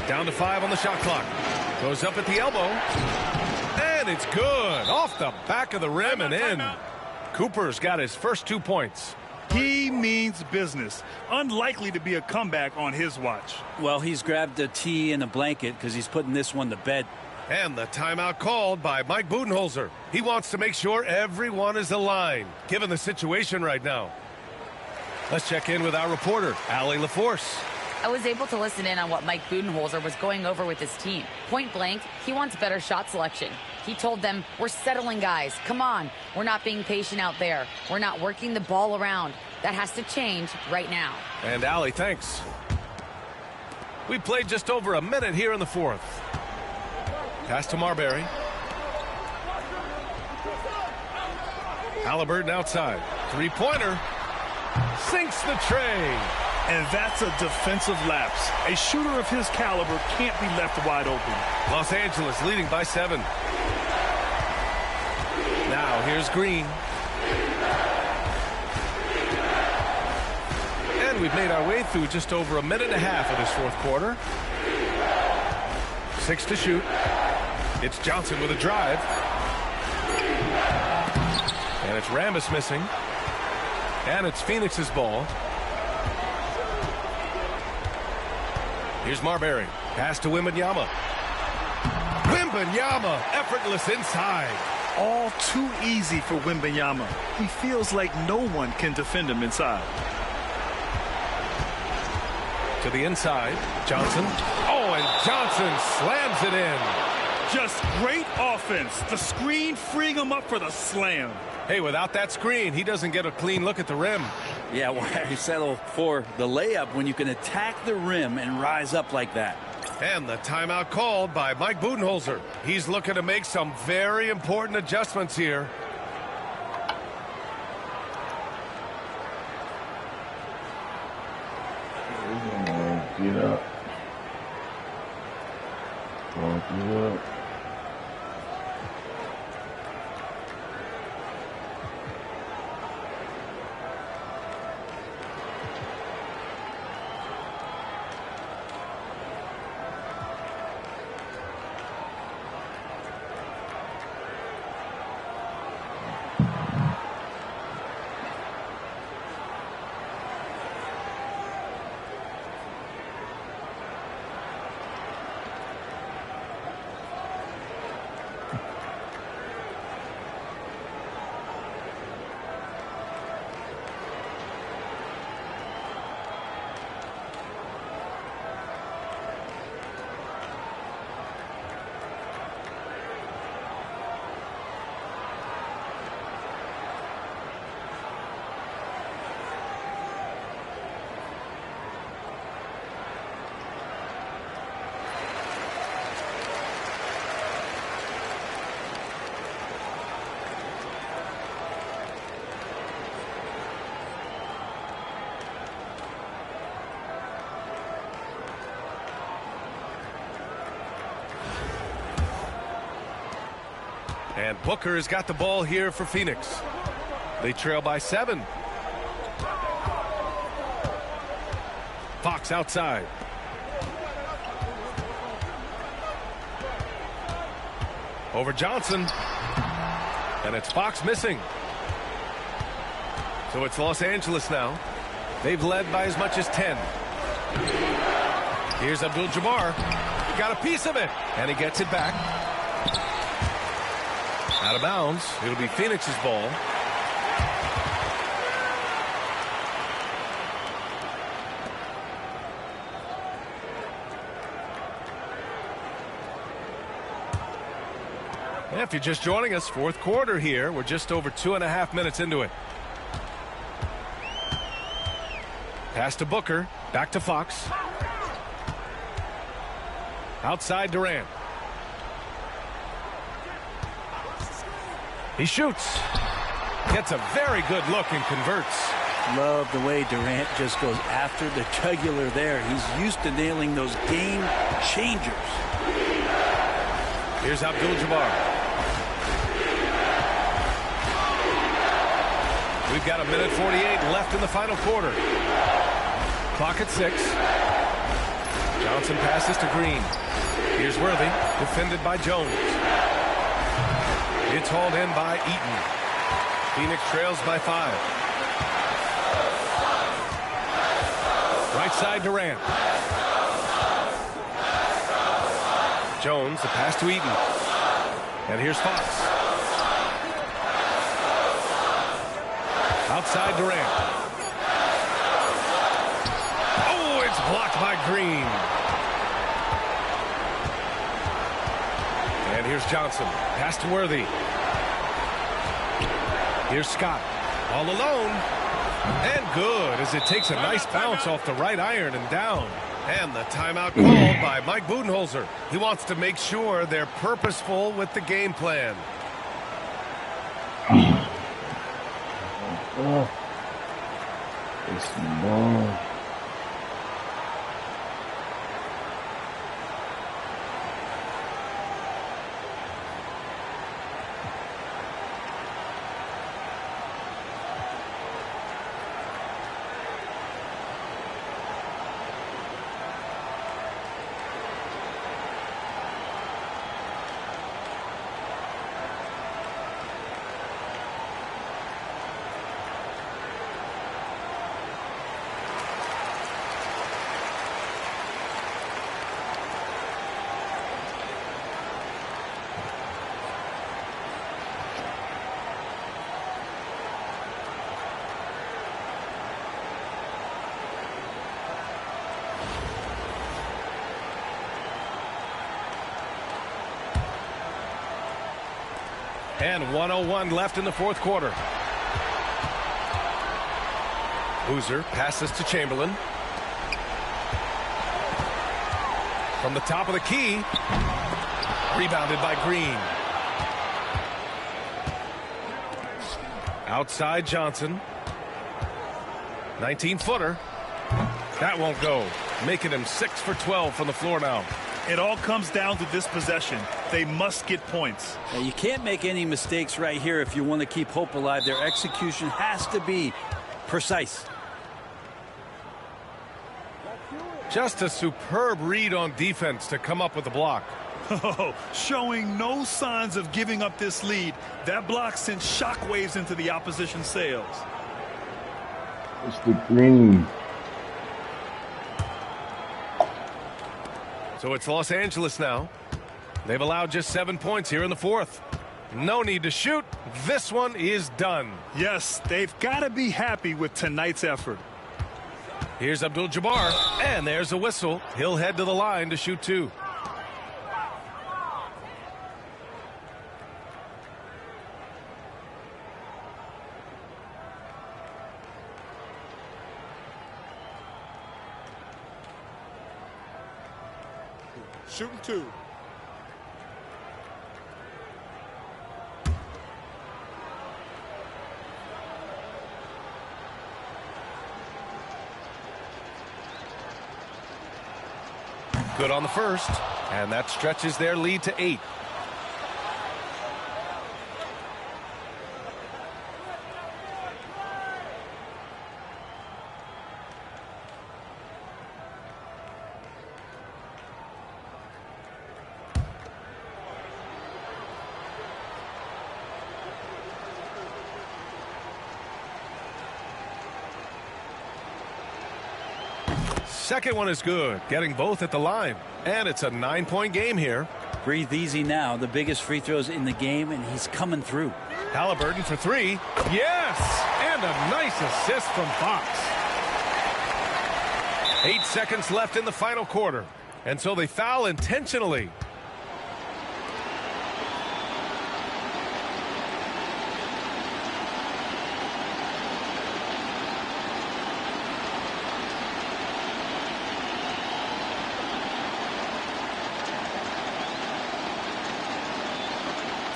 Down to 5 on the shot clock. Goes up at the elbow. And it's good. Off the back of the rim and in. Cooper's got his first 2 points. He means business. Unlikely to be a comeback on his watch. Well, he's grabbed a tee and a blanket because he's putting this one to bed. And the timeout called by Mike Budenholzer. He wants to make sure everyone is aligned, given the situation right now. Let's check in with our reporter, Allie LaForce. I was able to listen in on what Mike Budenholzer was going over with his team. Point blank, he wants better shot selection. He told them, we're settling guys. Come on. We're not being patient out there. We're not working the ball around. That has to change right now. And Allie, thanks. We played just over a minute here in the fourth. Pass to Marbury. Halliburton outside. 3-pointer. Sinks the tray. And that's a defensive lapse. A shooter of his caliber can't be left wide open. Los Angeles leading by 7. Now here's Green. And we've made our way through just over a minute and a half of this fourth quarter. 6 to shoot. It's Johnson with a drive. And it's Rambis missing. And it's Phoenix's ball. Here's Marbury. Pass to Wembanyama. Wembanyama, effortless inside. All too easy for Wembanyama. He feels like no one can defend him inside. To the inside, Johnson. Oh, and Johnson slams it in. Just great offense. The screen freeing him up for the slam. Hey, without that screen, he doesn't get a clean look at the rim. Yeah, why settle for the layup when you can attack the rim and rise up like that? And the timeout called by Mike Budenholzer. He's looking to make some very important adjustments here. Get up. Get up. And Booker has got the ball here for Phoenix. They trail by 7. Fox outside. Over Johnson. And it's Fox missing. So it's Los Angeles now. They've led by as much as 10. Here's Abdul-Jabbar. Got a piece of it. And he gets it back. Out of bounds. It'll be Phoenix's ball. And if you're just joining us, fourth quarter here. We're just over 2.5 minutes into it. Pass to Booker. Back to Fox. Outside Durant. He shoots. Gets a very good look and converts. Love the way Durant just goes after the jugular there. He's used to nailing those game changers. Here's Abdul-Jabbar. We've got 1:48 left in the final quarter. Clock at 6. Johnson passes to Green. Here's Worthy, defended by Jones. It's hauled in by Eaton. Phoenix trails by 5. Right side Durant. Jones, the pass to Eaton. And here's Fox. Outside Durant. Oh, it's blocked by Green. And here's Johnson. Pass to Worthy. Here's Scott. All alone. And good as it takes a nice bounce off the right iron and down. And the timeout called by Mike Budenholzer. He wants to make sure they're purposeful with the game plan. It's long. And 1:01 left in the fourth quarter. Boozer passes to Chamberlain. From the top of the key. Rebounded by Green. Outside Johnson. 19-footer. That won't go. Making him 6 for 12 from the floor now. It all comes down to this possession. They must get points. Now, you can't make any mistakes right here if you want to keep hope alive. Their execution has to be precise. Just a superb read on defense to come up with the block. Oh, showing no signs of giving up this lead. That block sent shockwaves into the opposition sails. It's the Green. So it's Los Angeles now. They've allowed just 7 points here in the fourth. No need to shoot. This one is done. Yes, they've got to be happy with tonight's effort. Here's Abdul-Jabbar, and there's a whistle. He'll head to the line to shoot 2. Shooting 2. Good on the first, and that stretches their lead to 8. Second one is good, getting both at the line. And it's a 9-point game here. Breathe easy now. The biggest free throws in the game, and he's coming through. Halliburton for 3. Yes! And a nice assist from Fox. 8 seconds left in the final quarter. And so they foul intentionally.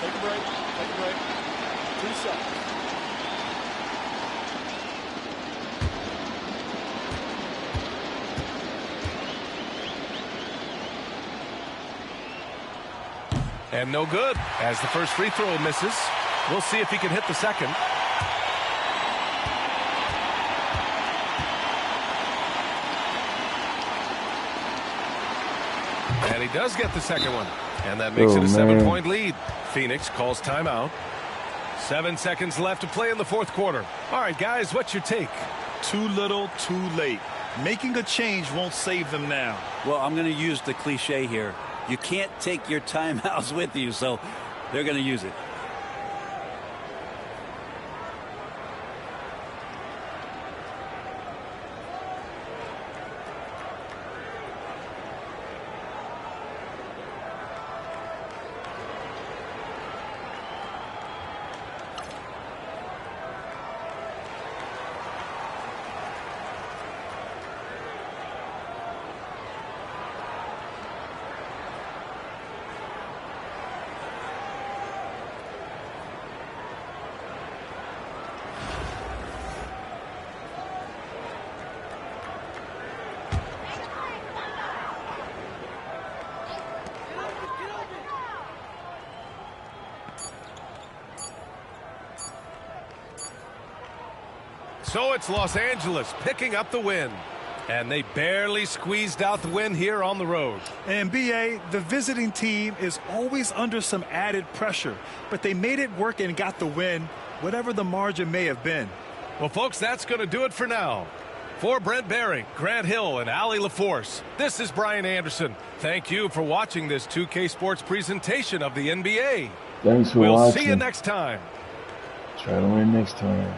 Take a break. Take a break. 2 shots. And no good as the first free throw misses. We'll see if he can hit the second. And he does get the second one. And that makes it a 7-point lead. Phoenix calls timeout. 7 seconds left to play in the fourth quarter. All right, guys, what's your take? Too little, too late. Making a change won't save them now. Well, I'm going to use the cliche here. You can't take your timeouts with you, so they're going to use it. So it's Los Angeles picking up the win. And they barely squeezed out the win here on the road. And BA, the visiting team is always under some added pressure, but they made it work and got the win, whatever the margin may have been. Well, folks, that's going to do it for now. For Brent Barry, Grant Hill, and Allie LaForce, this is Brian Anderson. Thank you for watching this 2K Sports presentation of the NBA. Thanks for watching. We'll see you next time. Try to win next time.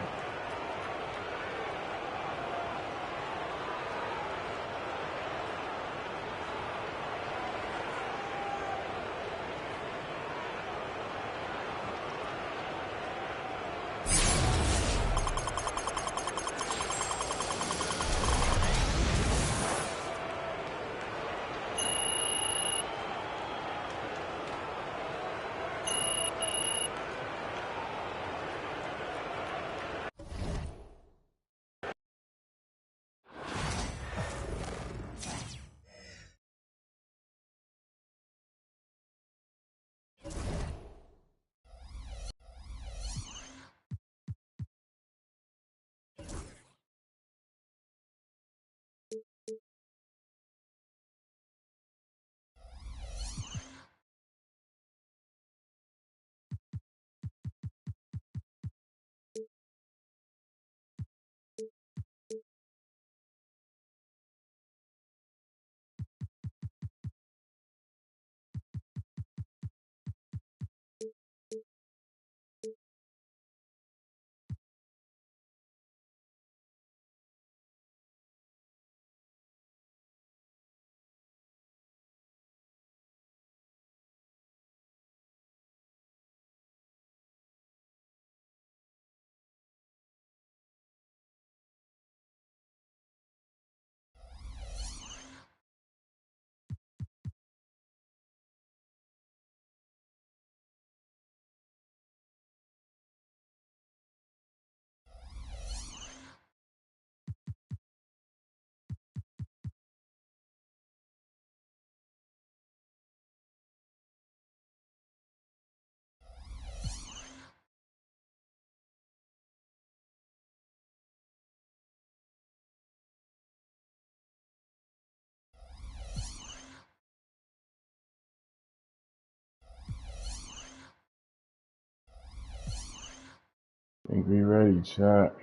Be ready, chat.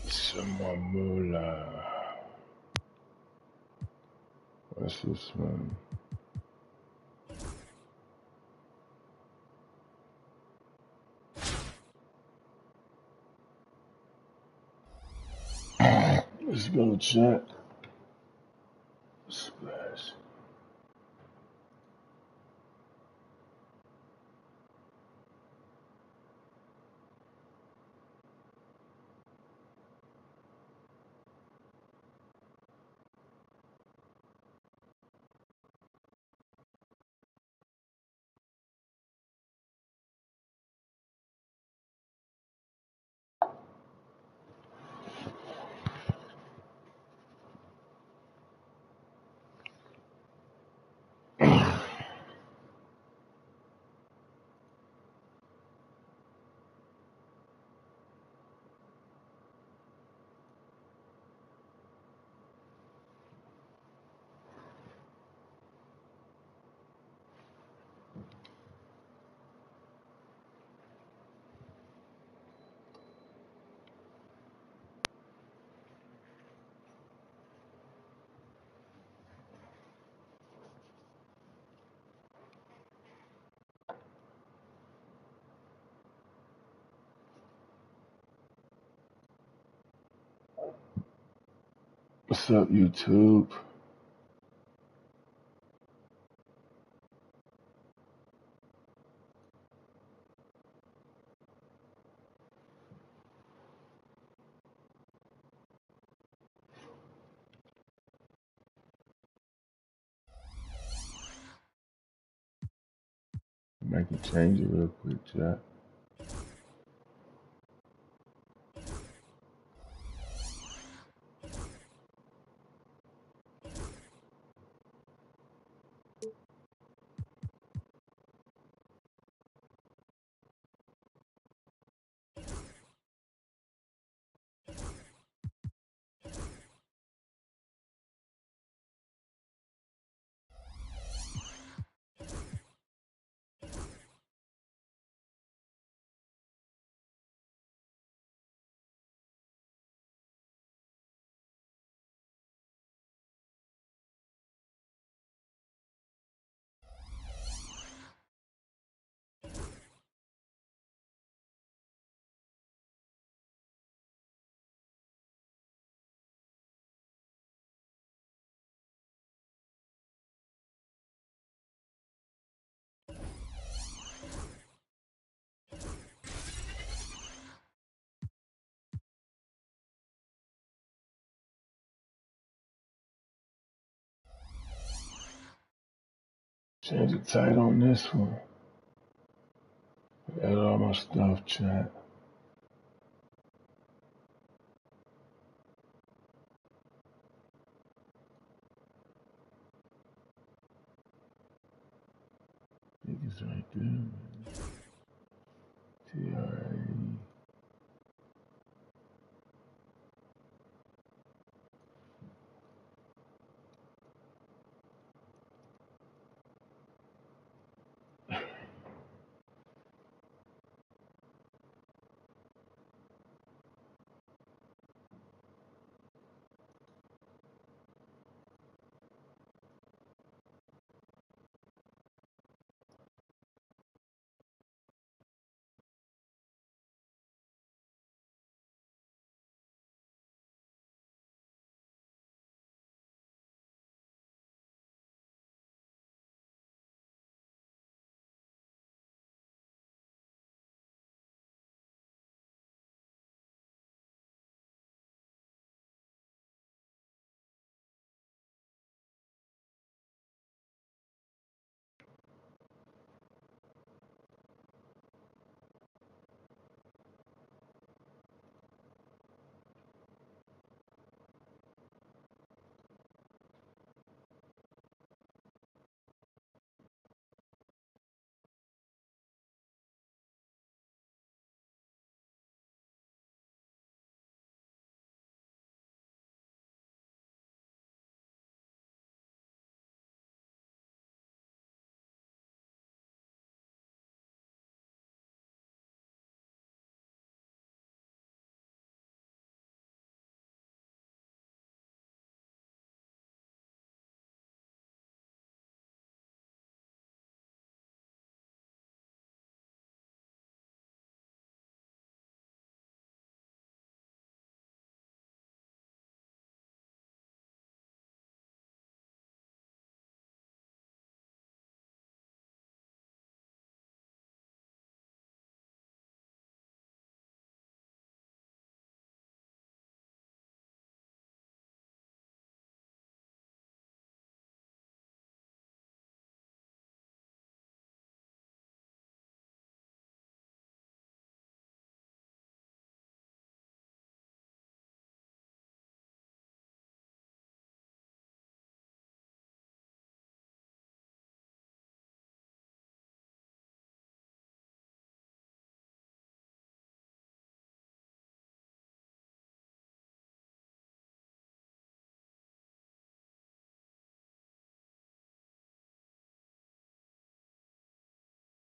Someone moolah. What's this one? Let's go, chat. Splash. What's up, YouTube? I can change it real quick, chat. Change the title on this one. Add all my stuff, chat. I think it's right there. TRA.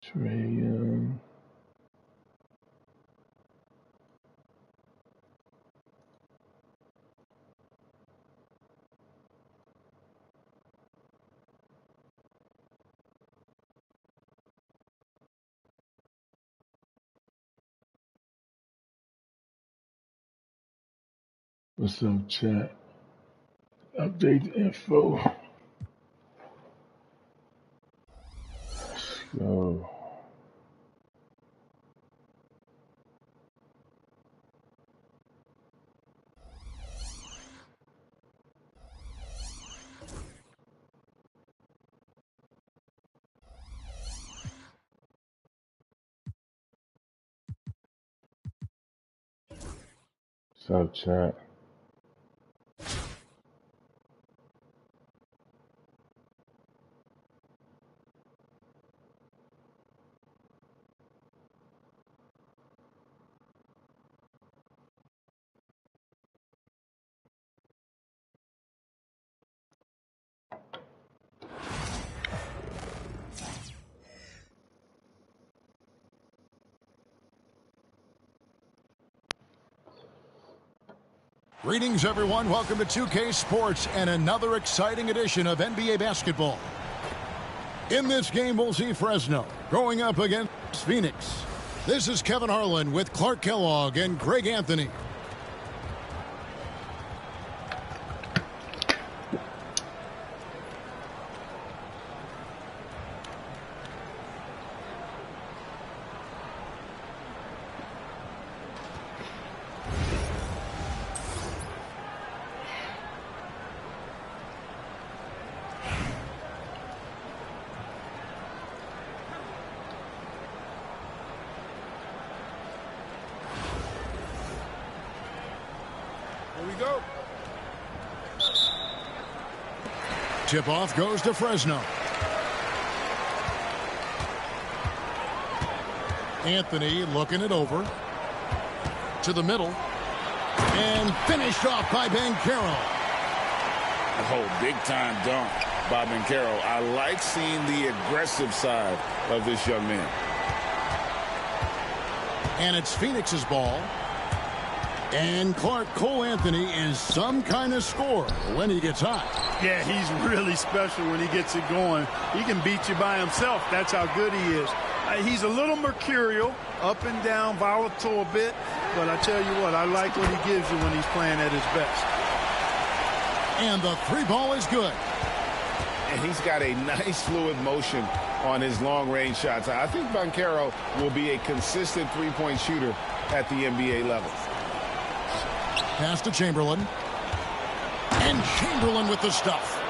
Trae, what's up, chat? Update the info. Let's go. What's up, chat? Greetings, everyone. Welcome to 2K Sports and another exciting edition of NBA basketball. In this game, we'll see Fresno going up against Phoenix. This is Kevin Harlan with Clark Kellogg and Greg Anthony. Go. Tip-off goes to Fresno. Anthony looking it over. To the middle. And finished off by Banchero. Oh, big-time dunk by Banchero. I like seeing the aggressive side of this young man. And it's Phoenix's ball. And Cole Anthony is some kind of scorer when he gets hot. Yeah, he's really special when he gets it going. He can beat you by himself. That's how good he is. He's a little mercurial, up and down, volatile a bit. But I tell you what, I like what he gives you when he's playing at his best. And the three ball is good. And he's got a nice fluid motion on his long-range shots. I think Banchero will be a consistent three-point shooter at the NBA level. Pass to Chamberlain. And Chamberlain with the stuff.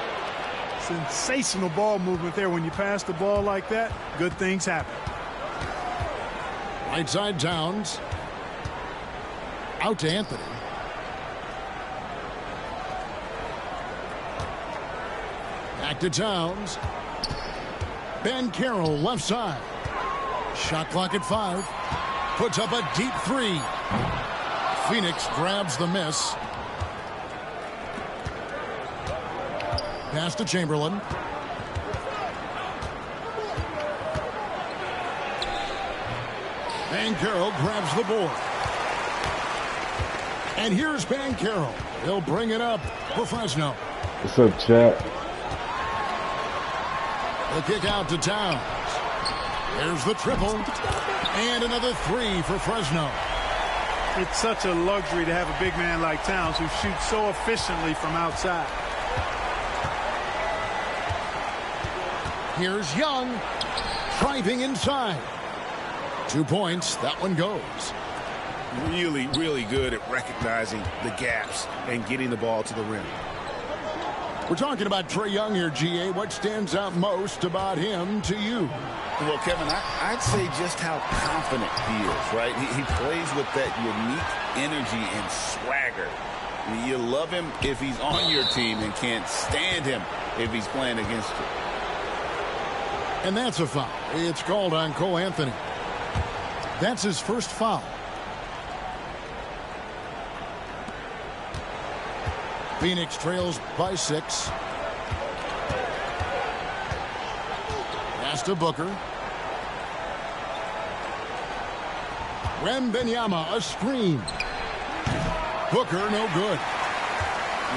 Sensational ball movement there. When you pass the ball like that, good things happen. Right side Towns. Out to Anthony. Back to Towns. Banchero left side. Shot clock at 5. Puts up a deep three. Phoenix grabs the miss. Pass to Chamberlain. Banchero grabs the board. And here's Banchero. He'll bring it up for Fresno. What's up, chat? The kick out to Towns. There's the triple. And another three for Fresno. It's such a luxury to have a big man like Towns who shoots so efficiently from outside. Here's Young driving inside. 2 points. That one goes. Really, really good at recognizing the gaps and getting the ball to the rim. We're talking about Trae Young here, GA. What stands out most about him to you? Well, Kevin, I'd say just how confident he is, right? He plays with that unique energy and swagger. I mean, you love him if he's on your team and can't stand him if he's playing against you. And that's a foul. It's called on Cole Anthony. That's his first foul. Phoenix trails by 6. Pass to Booker. Wembanyama, a screen. Booker, no good.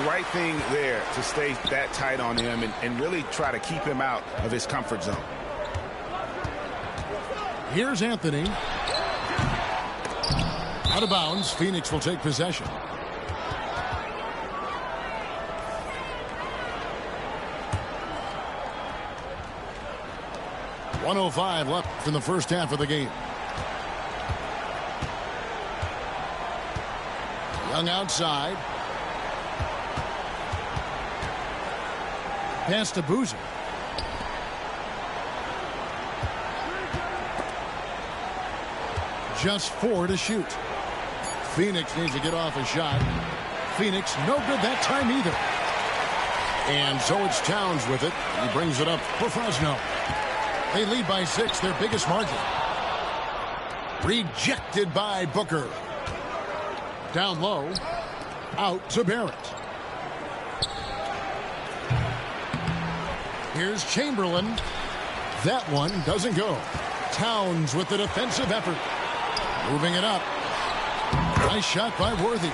Right thing there to stay that tight on him and really try to keep him out of his comfort zone. Here's Anthony. Out of bounds. Phoenix will take possession. .105 left in the first half of the game. Young outside. Pass to Boozer. Just 4 to shoot. Phoenix needs to get off a shot. Phoenix no good that time either. And so it's Towns with it. He brings it up for Fresno. They lead by 6, their biggest margin. Rejected by Booker. Down low. Out to Barrett. Here's Chamberlain. That one doesn't go. Towns with the defensive effort. Moving it up. Nice shot by Worthy.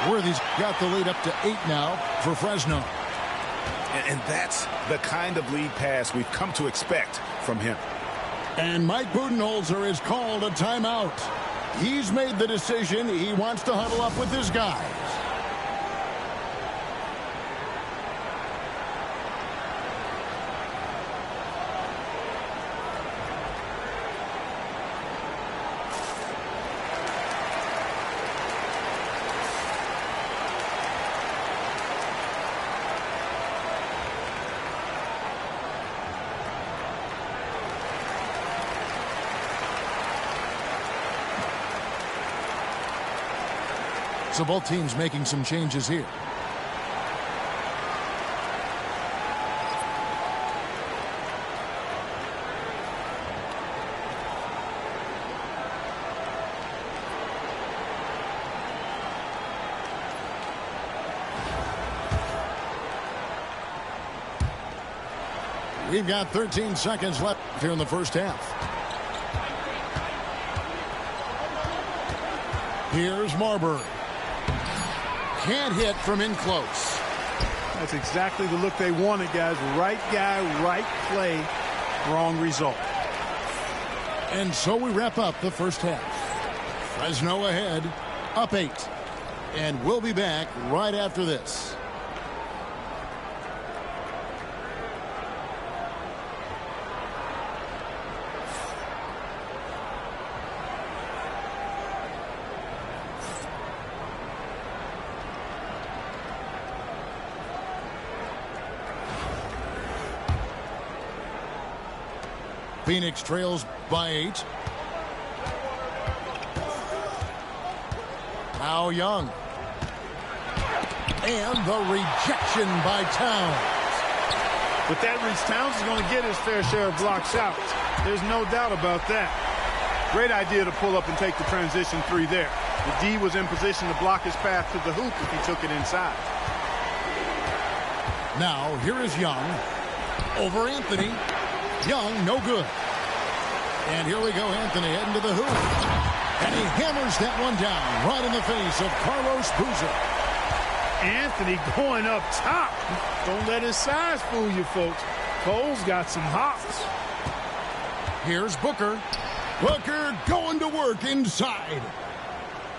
Worthy's got the lead up to 8 now for Fresno. And that's the kind of lead pass we've come to expect from him. And Mike Budenholzer has called a timeout. He's made the decision. He wants to huddle up with his guys. So both teams making some changes here. We've got 13 seconds left here in the first half. Here's Marbury. Can't hit from in close. That's exactly the look they wanted, guys. Right guy, right play, wrong result. And so we wrap up the first half. Fresno ahead, up 8. And we'll be back right after this. Phoenix trails by 8. Now Young. And the rejection by Towns. With that reach, Towns is going to get his fair share of block shots. There's no doubt about that. Great idea to pull up and take the transition 3 there. The D was in position to block his path to the hoop if he took it inside. Now here is Young. Over Anthony. Young, no good. And here we go, Anthony heading to the hoop. And he hammers that one down right in the face of Carlos Boozer. Anthony going up top. Don't let his size fool you, folks. Cole's got some hops. Here's Booker. Booker going to work inside.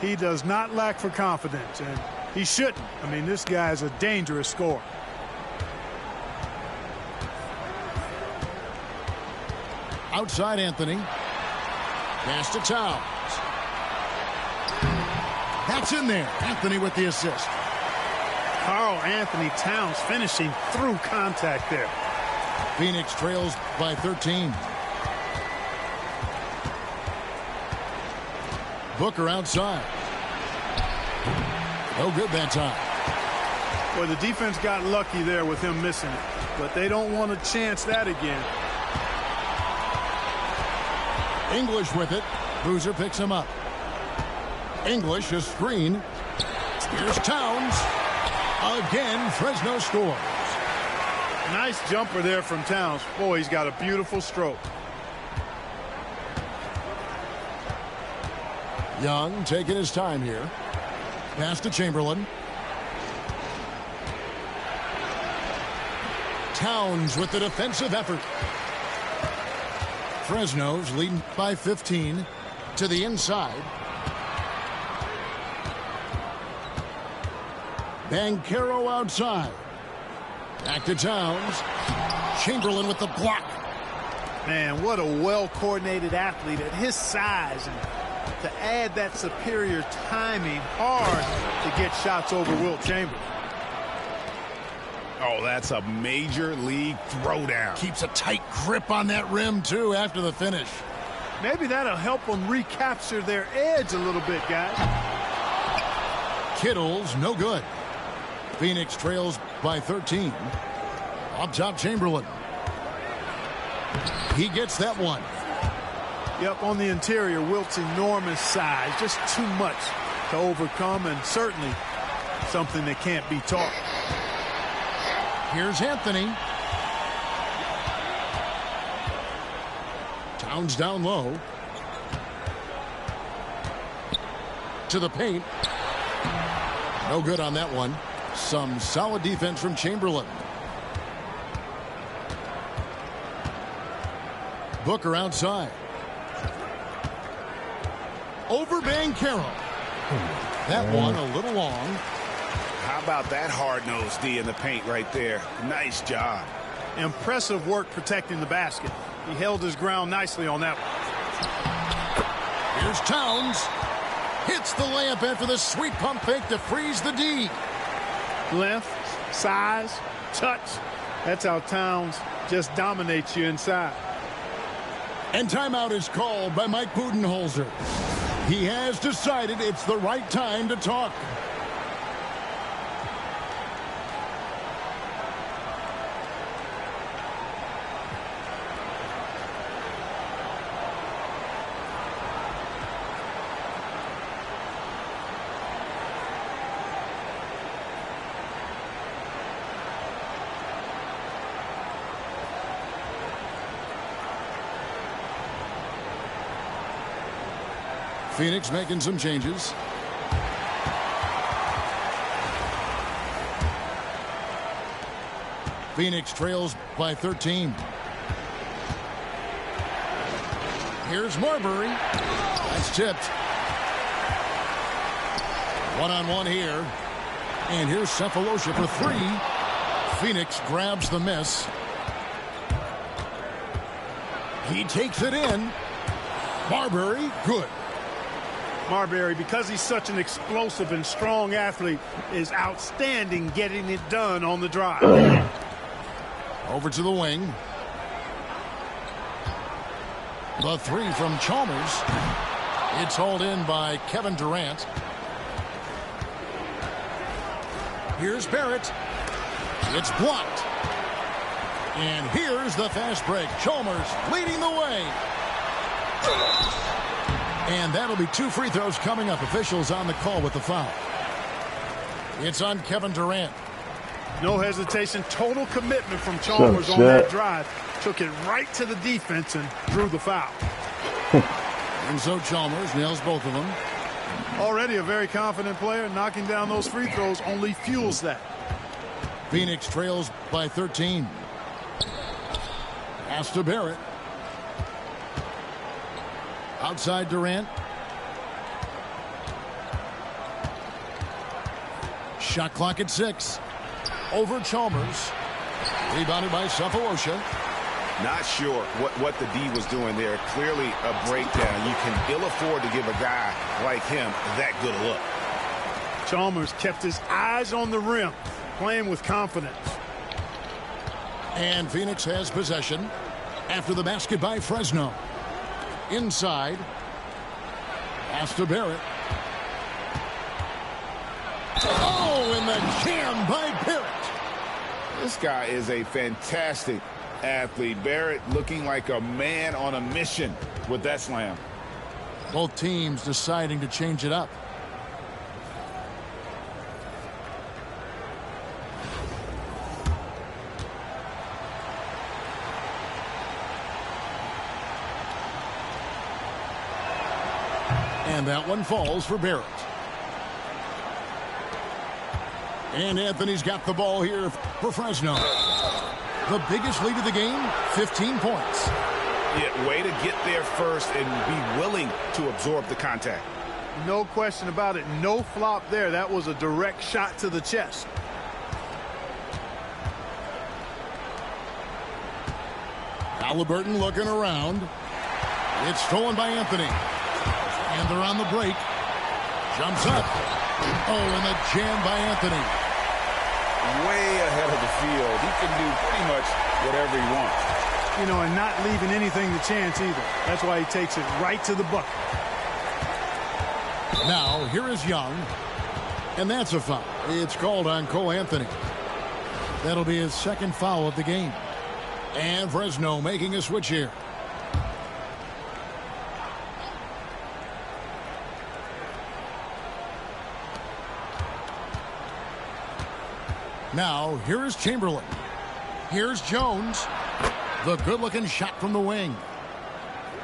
He does not lack for confidence, and he shouldn't. I mean, this guy is a dangerous scorer. Outside Anthony. Pass to Towns. That's in there. Anthony with the assist. Karl-Anthony Towns finishing through contact there. Phoenix trails by 13. Booker outside. No good that time. Boy, the defense got lucky there with him missing it, but they don't want to chance that again. English with it. Boozer picks him up. English, a screen. Here's Towns. Again, Fresno scores. Nice jumper there from Towns. Boy, he's got a beautiful stroke. Young taking his time here. Pass to Chamberlain. Towns with the defensive effort. Fresno's leading by 15 to the inside. Banchero outside. Back to Towns. Chamberlain with the block. Man, what a well-coordinated athlete at his size. And to add that superior timing, hard to get shots over Wilt Chamberlain. Oh, that's a major league throwdown. Keeps a tight grip on that rim, too, after the finish. Maybe that'll help them recapture their edge a little bit, guys. Kittle's no good. Phoenix trails by 13. Up top, Chamberlain. He gets that one. Yep, on the interior, Wilt's enormous size. Just too much to overcome, and certainly something that can't be taught. Here's Anthony. Towns down low. To the paint. No good on that one. Some solid defense from Chamberlain. Booker outside. Over Banchero. That one a little long. How about that hard-nosed D in the paint right there? Nice job. Impressive work protecting the basket. He held his ground nicely on that one. Here's Towns. Hits the layup after the sweet pump fake to freeze the D. Length, size, touch. That's how Towns just dominates you inside. And timeout is called by Mike Budenholzer. He has decided it's the right time to talk. Phoenix making some changes. Phoenix trails by 13. Here's Marbury. That's tipped. One-on-one here. And here's Cephalosha for three. Phoenix grabs the miss. He takes it in. Marbury, good. Marbury, because he's such an explosive and strong athlete, is outstanding getting it done on the drive. Over to the wing. The three from Chalmers. It's hauled in by Kevin Durant. Here's Barrett. It's blocked. And here's the fast break. Chalmers leading the way. And that'll be 2 free throws coming up. Officials on the call with the foul. It's on Kevin Durant. No hesitation. Total commitment from Chalmers on that drive. Took it right to the defense and drew the foul. And so Chalmers nails both of them. Already a very confident player. Knocking down those free throws only fuels that. Phoenix trails by 13. Pass to Barrett. Outside Durant. Shot clock at 6. Over Chalmers. Rebounded by Cephalosha. Not sure what the D was doing there. Clearly a breakdown. You can ill afford to give a guy like him that good a look. Chalmers kept his eyes on the rim, playing with confidence. And Phoenix has possession after the basket by Fresno. Inside. Pass to Barrett. Oh, and the jam by Barrett. This guy is a fantastic athlete. Barrett looking like a man on a mission with that slam. Both teams deciding to change it up. And And that one falls for Barrett. And Anthony's got the ball here for Fresno. The biggest lead of the game, 15 points. Yeah, way to get there first and be willing to absorb the contact. No question about it. No flop there. That was a direct shot to the chest. Halliburton looking around. It's stolen by Anthony. And they're on the break. Jumps up. Oh, and the jam by Anthony. Way ahead of the field. He can do pretty much whatever he wants. You know, and not leaving anything to chance either. That's why he takes it right to the bucket. Now, here is Young. And that's a foul. It's called on Cole Anthony. That'll be his second foul of the game. And Fresno making a switch here. Now, here is Chamberlain. Here's Jones. The good-looking shot from the wing.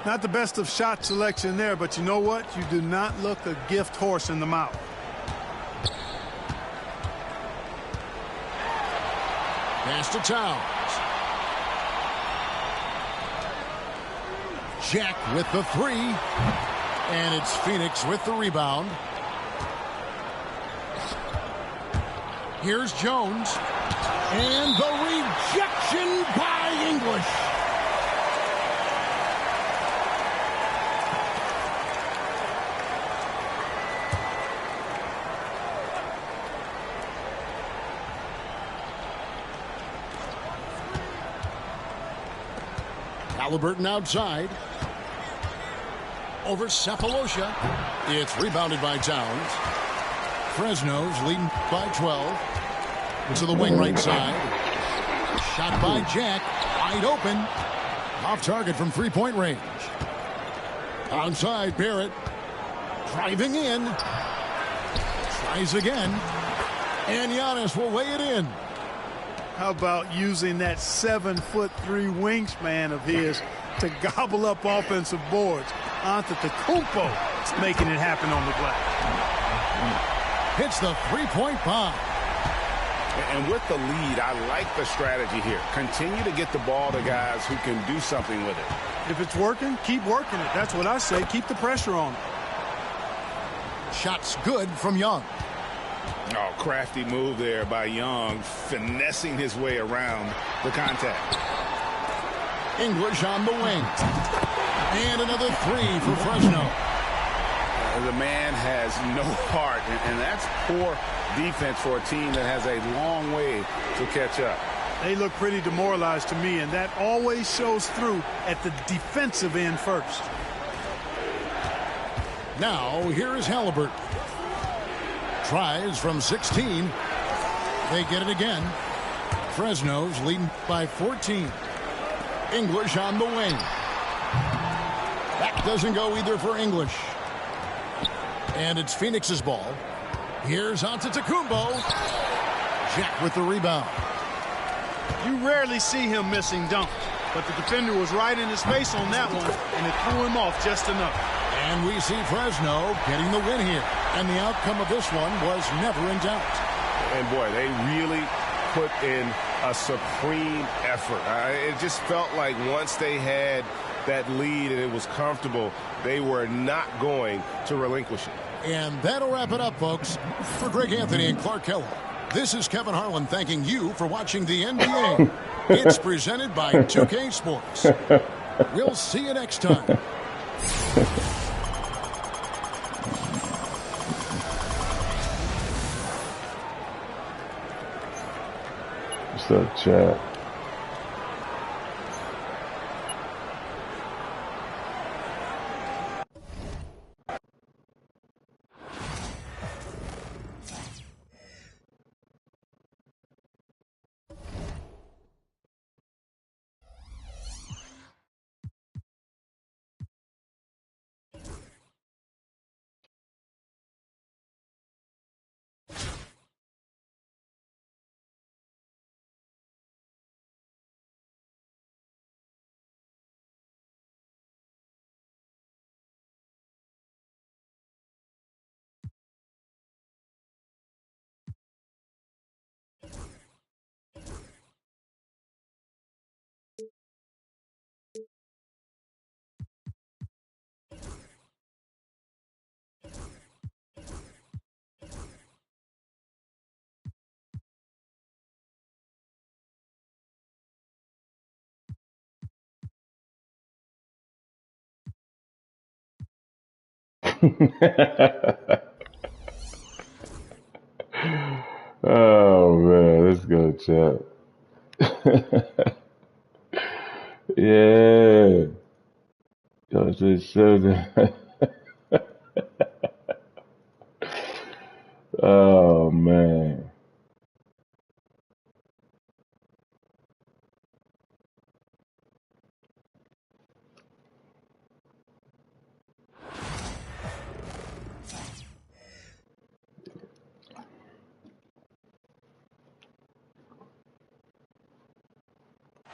Not the best of shot selection there, but you know what? You do not look a gift horse in the mouth. Pass to Towns. Jack with the three. And it's Phoenix with the rebound. Here's Jones. And the rejection by English. Halliburton outside. Over Cephalosha. It's rebounded by Towns. Fresno's leading by 12. To the wing right side. Shot by Jack. Wide open. Off target from three-point range. Outside Barrett. Driving in. Tries again. And Giannis will lay it in. How about using that 7'3" wingspan of his to gobble up offensive boards? Antetokounmpo is making it happen on the glass. Hits the three-point bomb. And with the lead, I like the strategy here. Continue to get the ball to guys who can do something with it. If it's working, keep working it. That's what I say. Keep the pressure on it. Shot's good from Young. Oh, crafty move there by Young, finessing his way around the contact. English on the wing. And another three for Fresno. The man has no heart, and that's poor defense for a team that has a long way to catch up. They look pretty demoralized to me, and that always shows through at the defensive end first. Now, here is Halliburton. Tries from 16. They get it again. Fresno's leading by 14. English on the wing. That doesn't go either for English. And it's Phoenix's ball. Here's Antetokounmpo. Jack with the rebound. You rarely see him missing dunks, but the defender was right in his face on that one, and it threw him off just enough. And we see Fresno getting the win here. And the outcome of this one was never in doubt. And boy, they really put in a supreme effort. It just felt like once they had that lead and it was comfortable, they were not going to relinquish it. And that'll wrap it up, folks. For Greg Anthony and Clark Keller, this is Kevin Harlan thanking you for watching the NBA. It's presented by 2K Sports. We'll see you next time. What's up, chat? Oh man, let's go, chat. Yeah. Yo, just show that. Oh man.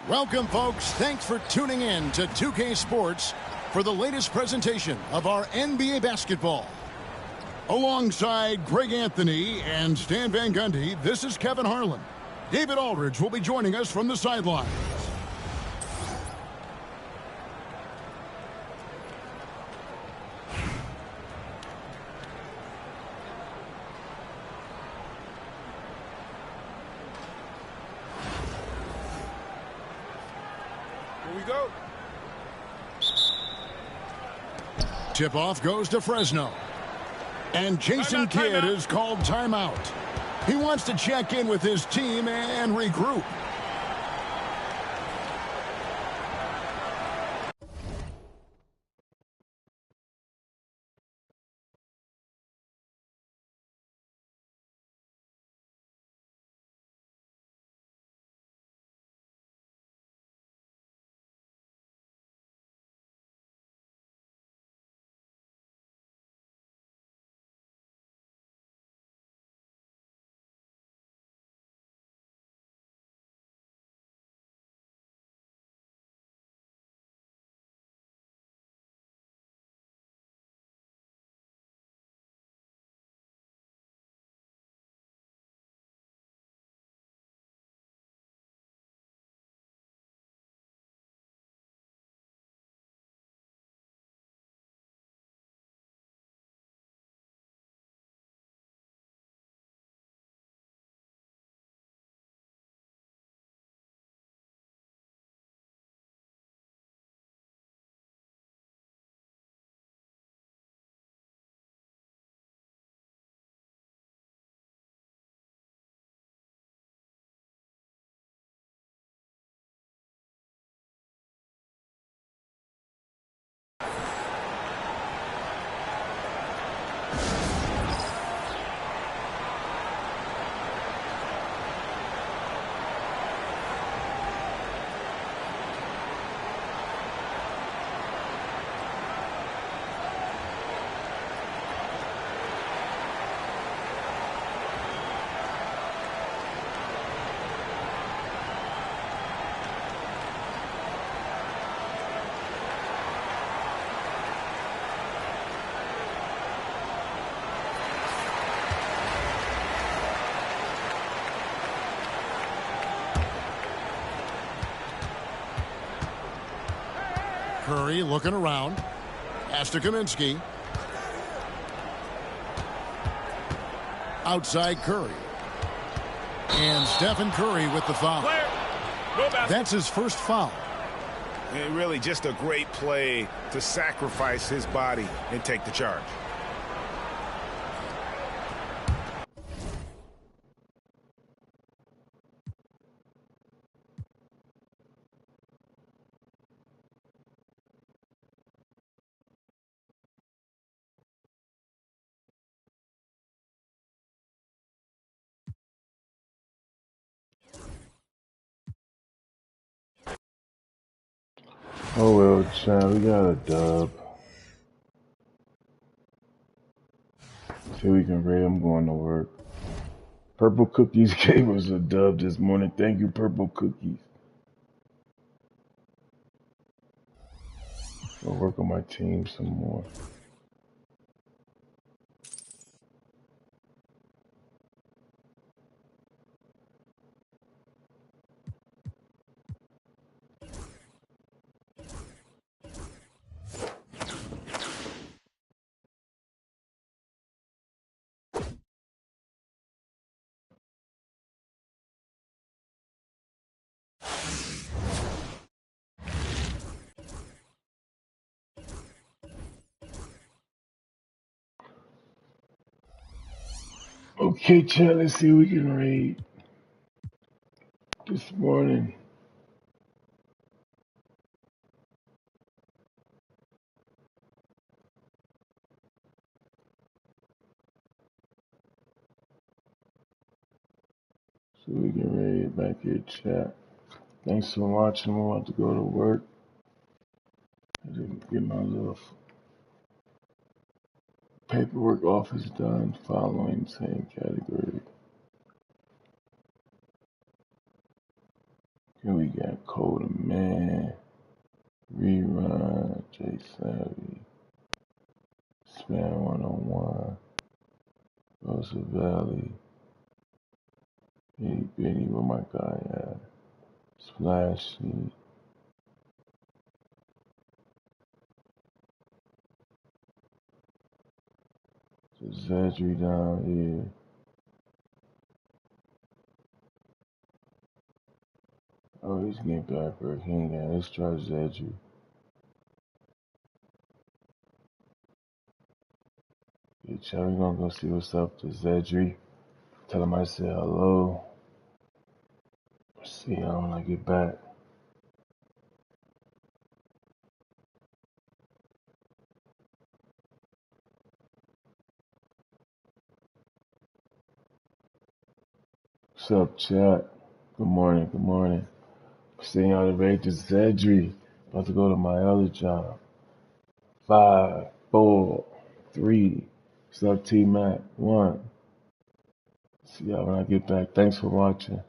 Welcome, folks. Thanks for tuning in to 2K Sports for the latest presentation of our NBA basketball. Alongside Greg Anthony and Stan Van Gundy, this is Kevin Harlan. David Aldridge will be joining us from the sidelines. Here we go. Tip-off goes to Fresno. And Jason Kidd is called timeout. He wants to check in with his team and regroup. Curry looking around. Pass to Kaminsky. Outside Curry. And Stephen Curry with the foul. That's his first foul. And really just a great play to sacrifice his body and take the charge. Oh well, child, we got a dub. Till we can rate, I'm going to work. Purple Cookies gave us a dub this morning. Thank you, Purple Cookies. I'll work on my team some more. Okay, chat, let's see what we can read this morning. So we can read back here, chat. Thanks for watching. I'm about to go to work. I didn't get my little paperwork office done following the same category. Here we got Coda Man, Rerun, Jay Savvy, Span 101, Rosa Valley, Itty Bitty, where my guy at? Splashy, Zedry down here. Oh, he's getting back for a king now. Let's try Zedry. Yeah, chat, we gonna go see what's up to Zedry. Tell him I said hello. See y'all when I get back. What's up, chat? Good morning, good morning. Seeing y'all today to Zedry. About to go to my other job. 5, 4, 3. What's up, T-Mac? 1. See y'all when I get back. Thanks for watching.